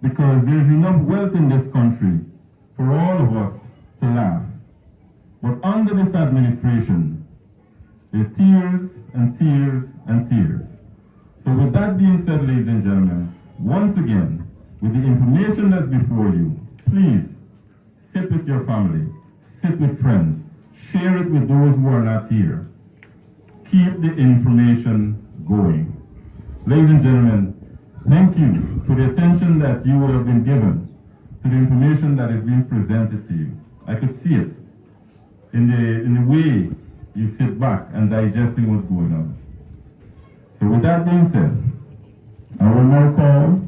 because there's enough wealth in this country for all of us to laugh. But under this administration, there are tears and tears and tears. So with that being said, ladies and gentlemen, once again, with the information that's before you, please sit with your family, sit with friends, share it with those who are not here. Keep the information going. Ladies and gentlemen, thank you for the attention that you would have been given to the information that is being presented to you. I could see it in the way you sit back and digesting what's going on. So with that being said, I will now call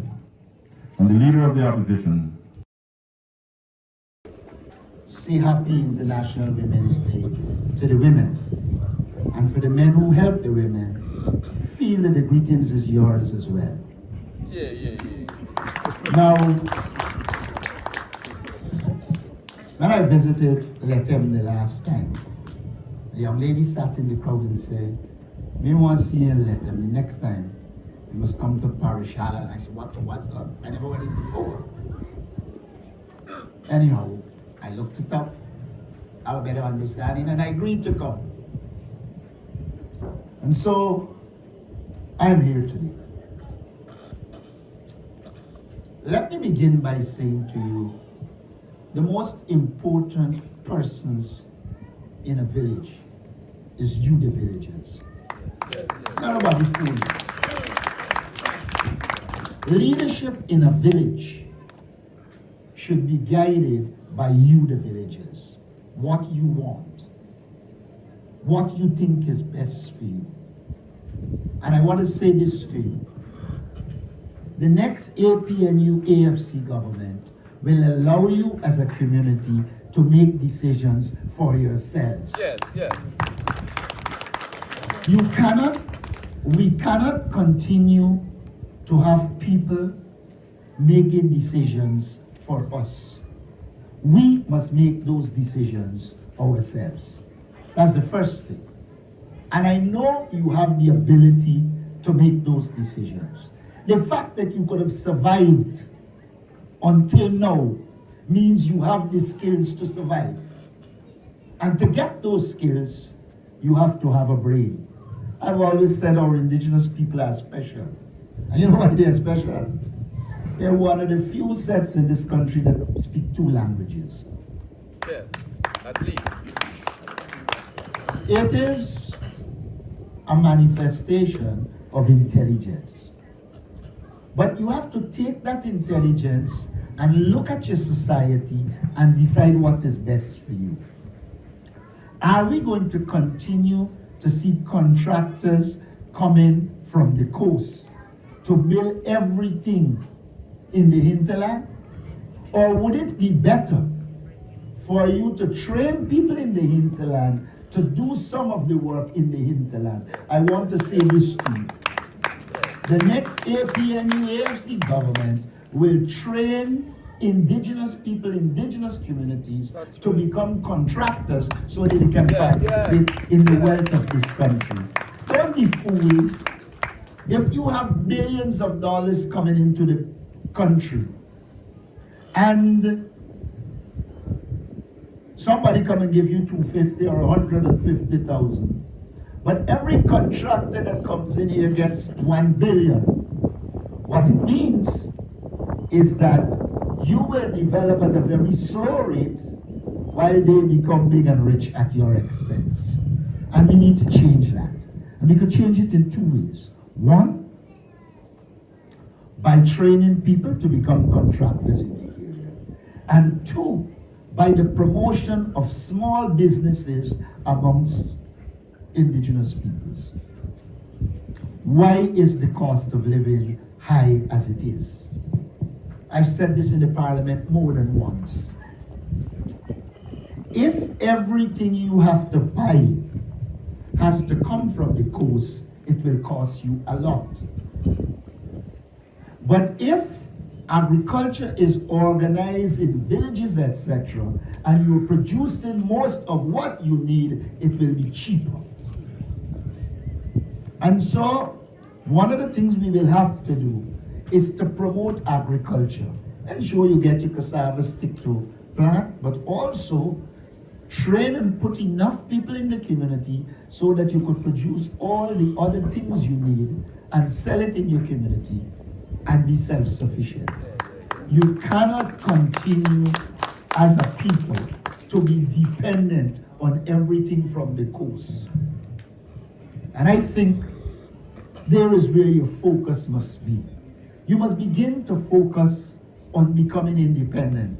on the leader of the opposition. Say happy International Women's Day to the women. And for the men who help the women, feel that the greetings is yours as well. Yeah. Now, when I visited Letem the last time, the young lady sat in the crowd and said, "Me want to see you in Letem. The next time, you must come to Parishara." And I said, what's that? I never went in before. Anyhow, I looked it up, have a better understanding, and I agreed to come. And so, I'm here today. Let me begin by saying to you, the most important persons in a village is you, the villagers. Nobody's saying that. Leadership in a village should be guided by you, the villagers. What you want. What you think is best for you. And I want to say this to you. The next APNU AFC government will allow you as a community to make decisions for yourselves. Yes. We cannot continue to have people making decisions for us. We must make those decisions ourselves. That's the first thing. And I know you have the ability to make those decisions. The fact that you could have survived until now means you have the skills to survive. And to get those skills, you have to have a brain. I've always said our indigenous people are special. And you know why they're special? They're one of the few sets in this country that speak 2 languages. Yes, at least. It is a manifestation of intelligence. But you have to take that intelligence and look at your society and decide what is best for you. Are we going to continue to see contractors coming from the coast to build everything in the hinterland? Or would it be better for you to train people in the hinterland to do some of the work in the hinterland? I want to say this to you. The next APNU AFC government will train indigenous people, indigenous communities to become contractors so that they can participate in the wealth of this country. Don't be fooled. If you have billions of dollars coming into the country and somebody come and give you 250 or 150,000, but every contractor that comes in here gets 1 billion, what it means is that you will develop at a very slow rate while they become big and rich at your expense. And we need to change that. And we could change it in 2 ways. One, by training people to become contractors in the area. And 2, by the promotion of small businesses amongst indigenous peoples. Why is the cost of living high as it is? I've said this in the parliament more than once. If everything you have to buy has to come from the coast, it will cost you a lot. But if agriculture is organized in villages, etc., and you're producing most of what you need, it will be cheaper. And so, one of the things we will have to do is to promote agriculture. Ensure you get your cassava stick to plant, but also train and put enough people in the community so that you could produce all the other things you need and sell it in your community and be self-sufficient. You cannot continue as a people to be dependent on everything from the coast. And I think there is where your focus must be. You must begin to focus on becoming independent.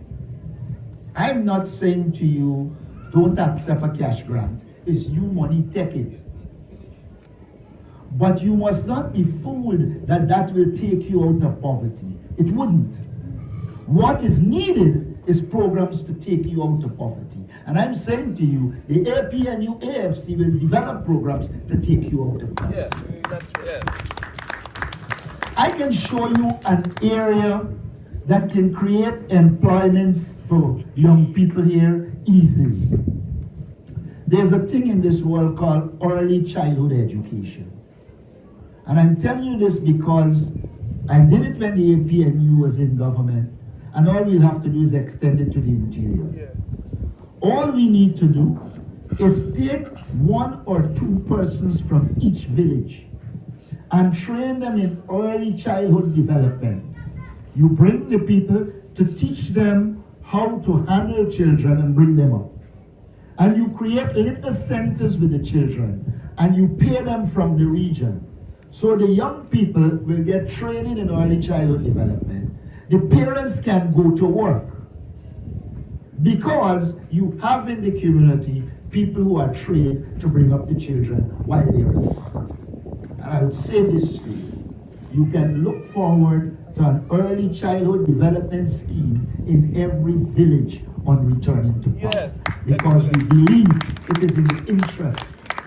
I'm not saying to you, don't accept a cash grant. It's you money, take it. But you must not be fooled that that will take you out of poverty. It wouldn't. What is needed is programs to take you out of poverty. And I'm saying to you, the APNU AFC will develop programs to take you out of poverty. Yeah, that's right. I can show you an area that can create employment for young people here easily. There's a thing in this world called early childhood education. And I'm telling you this because I did it when the APNU was in government, and all we'll have to do is extend it to the interior. Yes. All we need to do is take 1 or 2 persons from each village and train them in early childhood development. You bring the people to teach them how to handle children and bring them up. And you create little centers with the children and you pay them from the region. So the young people will get training in early childhood development. The parents can go to work because you have in the community people who are trained to bring up the children while they are there. And I would say this to you, you can look forward to an early childhood development scheme in every village on returning to power. Yes, because we believe it is in the interest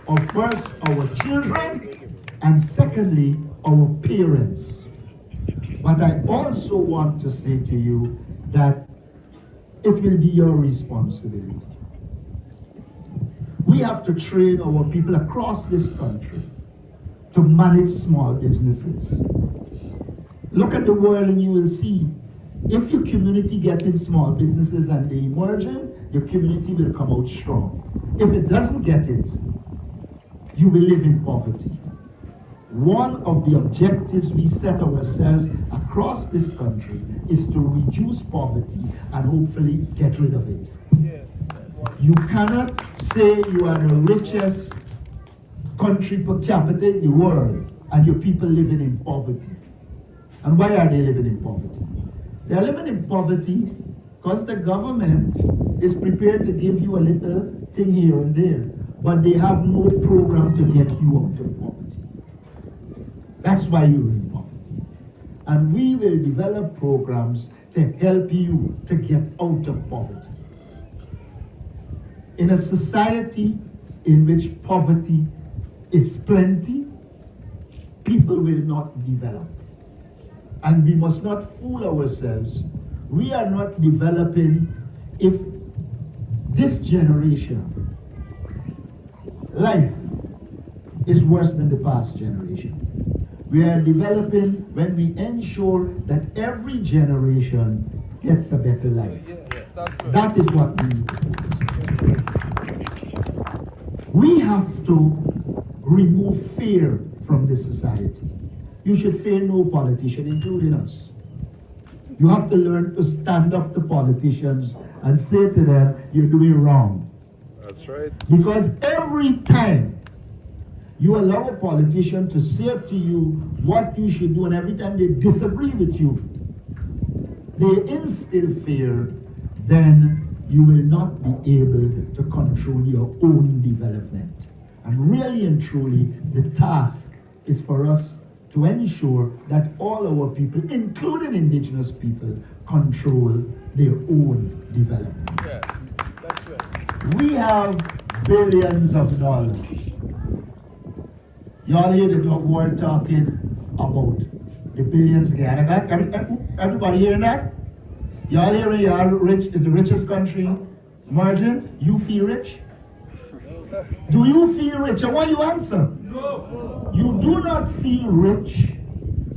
of first our children and secondly our parents. But I also want to say to you that it will be your responsibility. We have to train our people across this country to manage small businesses. Look at the world and you will see, if your community gets in small businesses and they emerge, your community will come out strong. If it doesn't get it, you will live in poverty. One of the objectives we set ourselves across this country is to reduce poverty and hopefully get rid of it. Yes. You cannot say you are the richest country per capita in the world and your people living in poverty. And why are they living in poverty? They are living in poverty because the government is prepared to give you a little thing here and there, but they have no program to get you out of poverty. That's why you're in poverty. And we will develop programs to help you to get out of poverty. In a society in which poverty is plenty, people will not develop. And we must not fool ourselves. We are not developing if this generation life is worse than the past generation. We are developing when we ensure that every generation gets a better life. That is what we need to focus on. We have to remove fear from this society. You should fear no politician, including us. You have to learn to stand up to politicians and say to them, you're doing wrong. That's right. Because every time you allow a politician to say to you what you should do, and every time they disagree with you, they instill fear, then you will not be able to control your own development. And really and truly, the task is for us to ensure that all our people, including indigenous people, control their own development. Yeah, that's right. We have billions of dollars. Y'all hear the world talking about the billions Ghana got? Everybody hearing that? Y'all hearing y'all rich is the richest country emerging? You feel rich? Do you feel rich? I want you to answer. No. You do not feel rich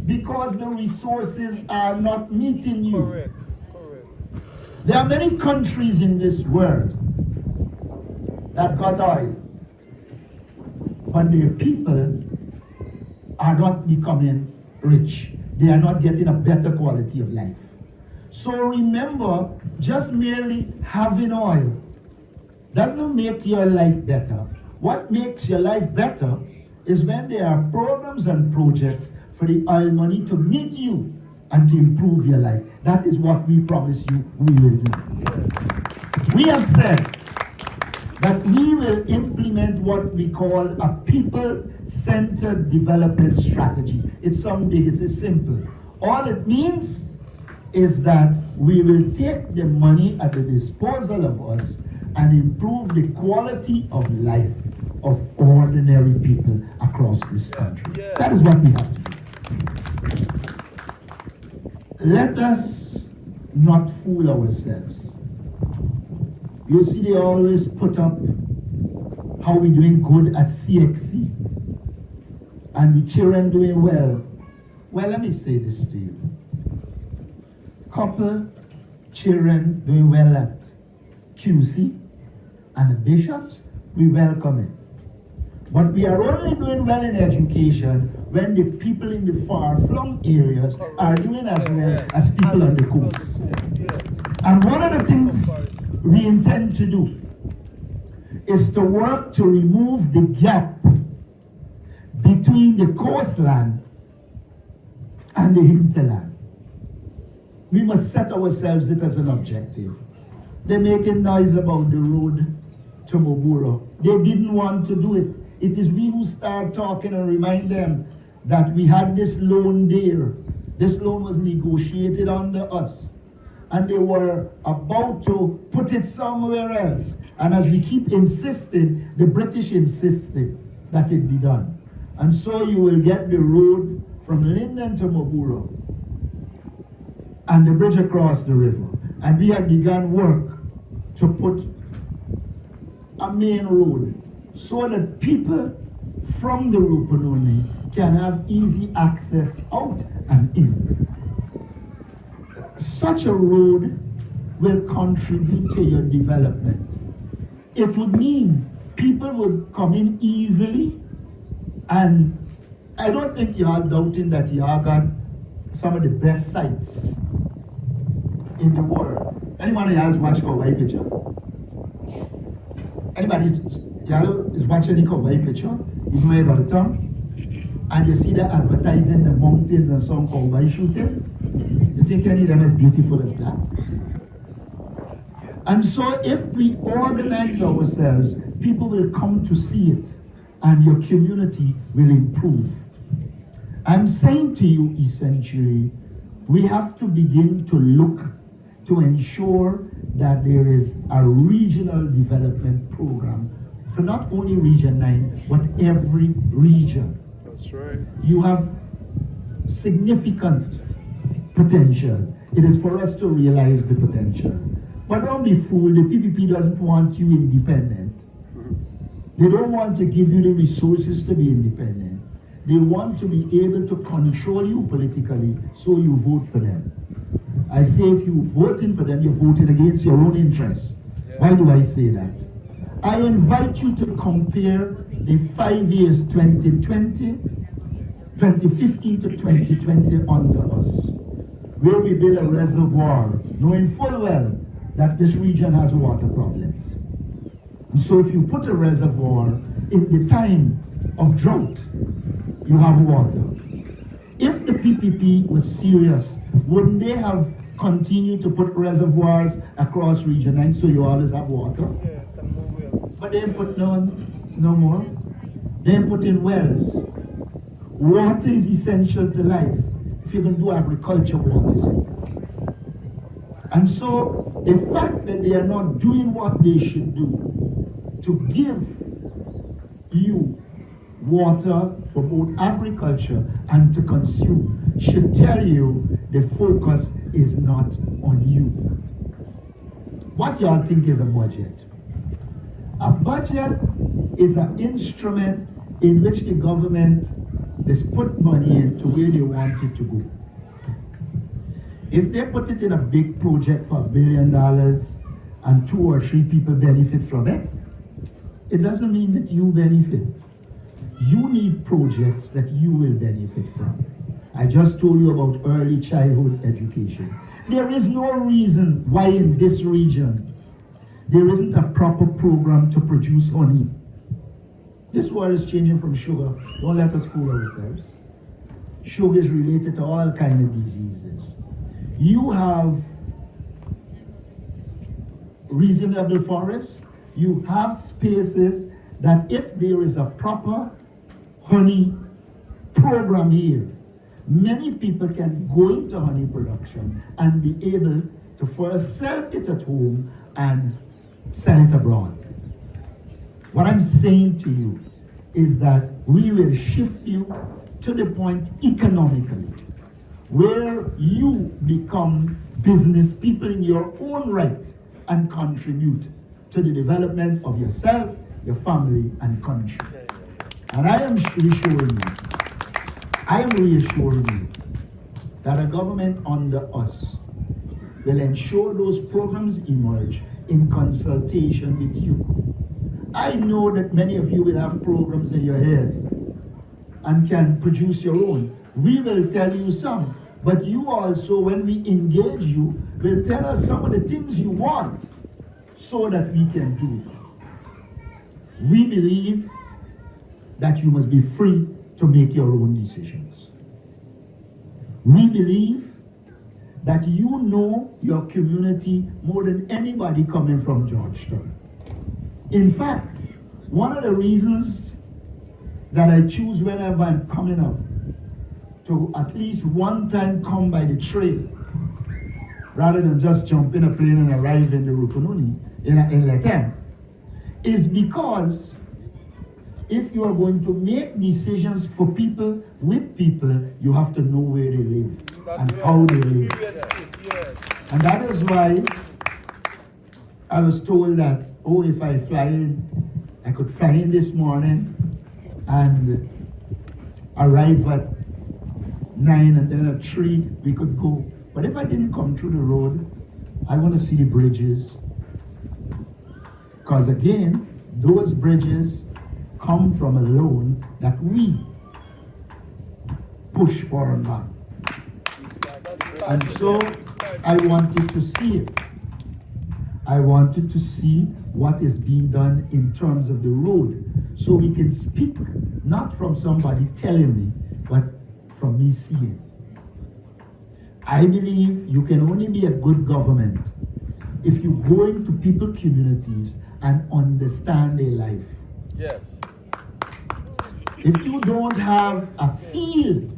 because the resources are not meeting you. Correct. There are many countries in this world that got oil, but their people are not becoming rich. They are not getting a better quality of life. So remember, just merely having oil doesn't make your life better. What makes your life better is when there are programs and projects for the oil money to meet you and to improve your life. That is what we promise you we will do. We have said that we will implement what we call a people-centered development strategy. It's something, it's simple. All it means is that we will take the money at the disposal of us and improve the quality of life of ordinary people across this country. That is what we have to do. Let us not fool ourselves. You see, they always put up how we're doing good at CXC and the children doing well. Well, let me say this to you. Couple children doing well at QC and the bishops, we welcome it. But we are only doing well in education when the people in the far-flung areas are doing as well as people on the coast. And one of the things we intend to do is to work to remove the gap between the coastland and the hinterland. We must set ourselves it as an objective. They're making noise about the road to Moburo. They didn't want to do it. It is we who start talking and remind them that we had this loan there. This loan was negotiated under us. And they were about to put it somewhere else. And as we keep insisting, the British insisted that it be done. And so you will get the road from Linden to Moburo and the bridge across the river. And we have begun work to put a main road so that people from the Rupununi can have easy access out and in. Such a road will contribute to your development. It would mean people would come in easily, and I don't think y'all doubting that y'all got some of the best sites in the world. Anyone of y'all has watched Kauai picture? Anybody y'all is watching any Kauai picture? You know about the tongue? And you see the advertising the mountains and some Kauai shooting? You think any of them as beautiful as that? And so if we organize ourselves, people will come to see it and your community will improve. I'm saying to you essentially, we have to begin to look to ensure that there is a regional development program for not only Region 9, but every region. That's right. You have significant potential. It is for us to realize the potential. But don't be fooled, the PPP doesn't want you independent. They don't want to give you the resources to be independent. They want to be able to control you politically, so you vote for them. I say if you're voting for them, you're voting against your own interests. Why do I say that? I invite you to compare the 5 years 2015 to 2020 under us, where we build a reservoir, knowing full well that this region has water problems. And so if you put a reservoir in the time of drought, you have water. If the PPP was serious, wouldn't they have continued to put reservoirs across Region 9 so you always have water? Yes, and more wells. But they ain't put no more. They ain't put in wells. Water is essential to life. If you're going to do agriculture, water is important. And so the fact that they are not doing what they should do to give you water for both agriculture and to consume should tell you the focus is not on you. What y'all think is a budget? A budget is an instrument in which the government is put money into where they want it to go. If they put it in a big project for $1 billion and 2 or 3 people benefit from it, it doesn't mean that you benefit. You need projects that you will benefit from. I just told you about early childhood education. There is no reason why in this region there isn't a proper program to produce honey. This world is changing from sugar. Don't let us fool ourselves. Sugar is related to all kinds of diseases. You have reasonable forests. You have spaces that if there is a proper honey program here, many people can go into honey production and be able to first sell it at home and sell it abroad. What I'm saying to you is that we will shift you to the point economically where you become business people in your own right and contribute to the development of yourself, your family, and country. And I am reassuring you that a government under us will ensure those programs emerge in consultation with you. I know that many of you will have programs in your head and can produce your own. We will tell you some, but you also, when we engage you, will tell us some of the things you want so that we can do it. We believe that you must be free to make your own decisions. We believe that you know your community more than anybody coming from Georgetown. In fact, one of the reasons that I choose whenever I'm coming up to at least one time come by the trail, rather than just jump in a plane and arrive in the Rupununi, in Letem, is because if you are going to make decisions for people, with people, you have to know where they live and how they live. And that is why I was told that, oh, if I fly in, I could fly in this morning and arrive at 9 and then at 3 we could go. But if I didn't come through the road, I want to see the bridges. Because again, those bridges come from a loan that we push for a lot. And so I wanted to see it. I wanted to see what is being done in terms of the road, so we can speak not from somebody telling me, but from me seeing. I believe you can only be a good government if you go into people communities and understand their life. Yes. If you don't have a feel,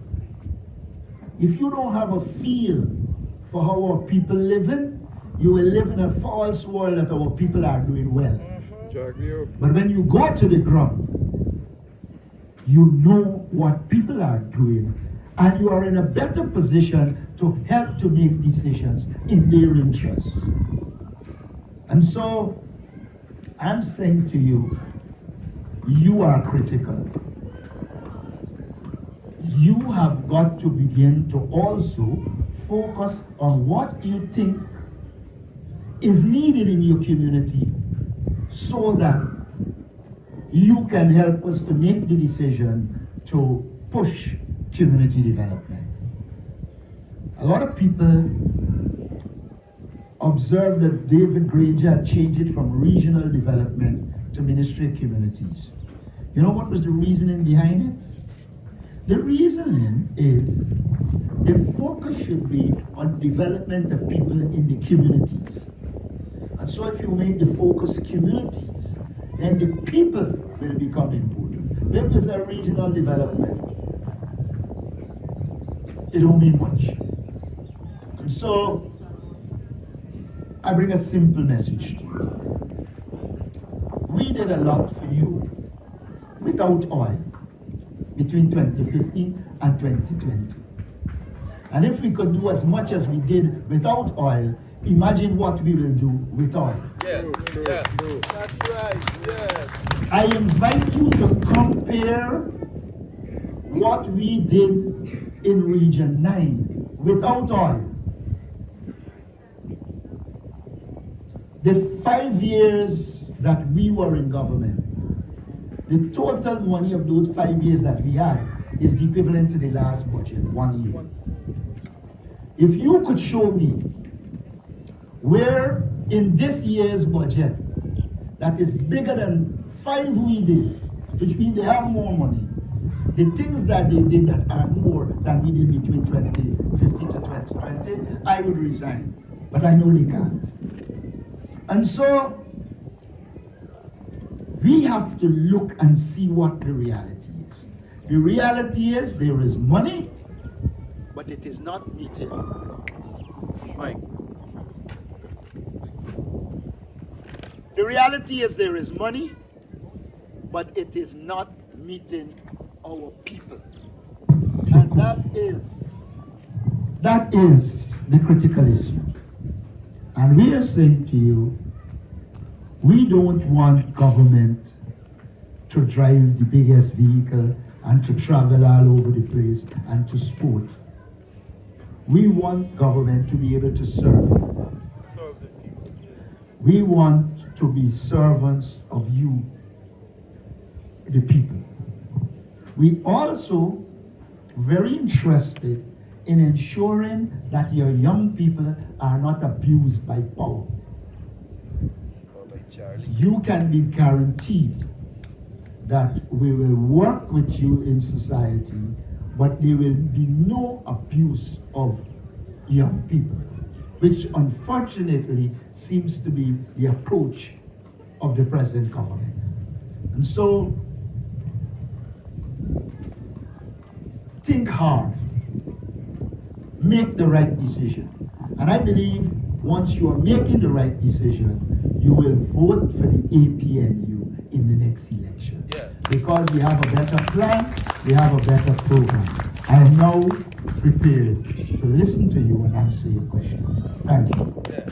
for how our people living, you will live in a false world that our people are doing well. But when you go to the ground, you know what people are doing and you are in a better position to help to make decisions in their interests. And so, I'm saying to you, you are critical. You have got to begin to also focus on what you think is needed in your community so that you can help us to make the decision to push community development. A lot of people observe that David Granger had changed it from regional development to Ministry of Communities. You know what was the reasoning behind it? The reasoning is the focus should be on development of people in the communities. And so if you make the focus communities, then the people will become important. If there's a regional development, it don't mean much. And so I bring a simple message to you. We did a lot for you without oil between 2015 and 2020. And if we could do as much as we did without oil, imagine what we will do with oil. Yes, yes, that's right, yes. I invite you to compare what we did in Region 9 without oil. The 5 years that we were in government, the total money of those 5 years that we had is the equivalent to the last budget, 1 year. If you could show me where in this year's budget that is bigger than 5 we did, which means they have more money, the things that they did that are more than we did between 2015 to 2020, I would resign. But I know they can't. And so, we have to look and see what the reality is. The reality is there is money, but it is not meeting. Mike. The reality is there is money, but it is not meeting our people. And that is the critical issue. And we are saying to you, we don't want government to drive the biggest vehicle and to travel all over the place and to sport. We want government to be able to serve. Serve the people. We want to be servants of you, the people. We also very interested in ensuring that your young people are not abused by power. You can be guaranteed that we will work with you in society, but there will be no abuse of young people, which unfortunately seems to be the approach of the present government. And so, think hard, make the right decision. And I believe once you are making the right decision, you will vote for the APNU in the next election. Yeah. Because we have a better plan, we have a better program. I am now prepared to listen to you and answer your questions. Thank you. Yeah.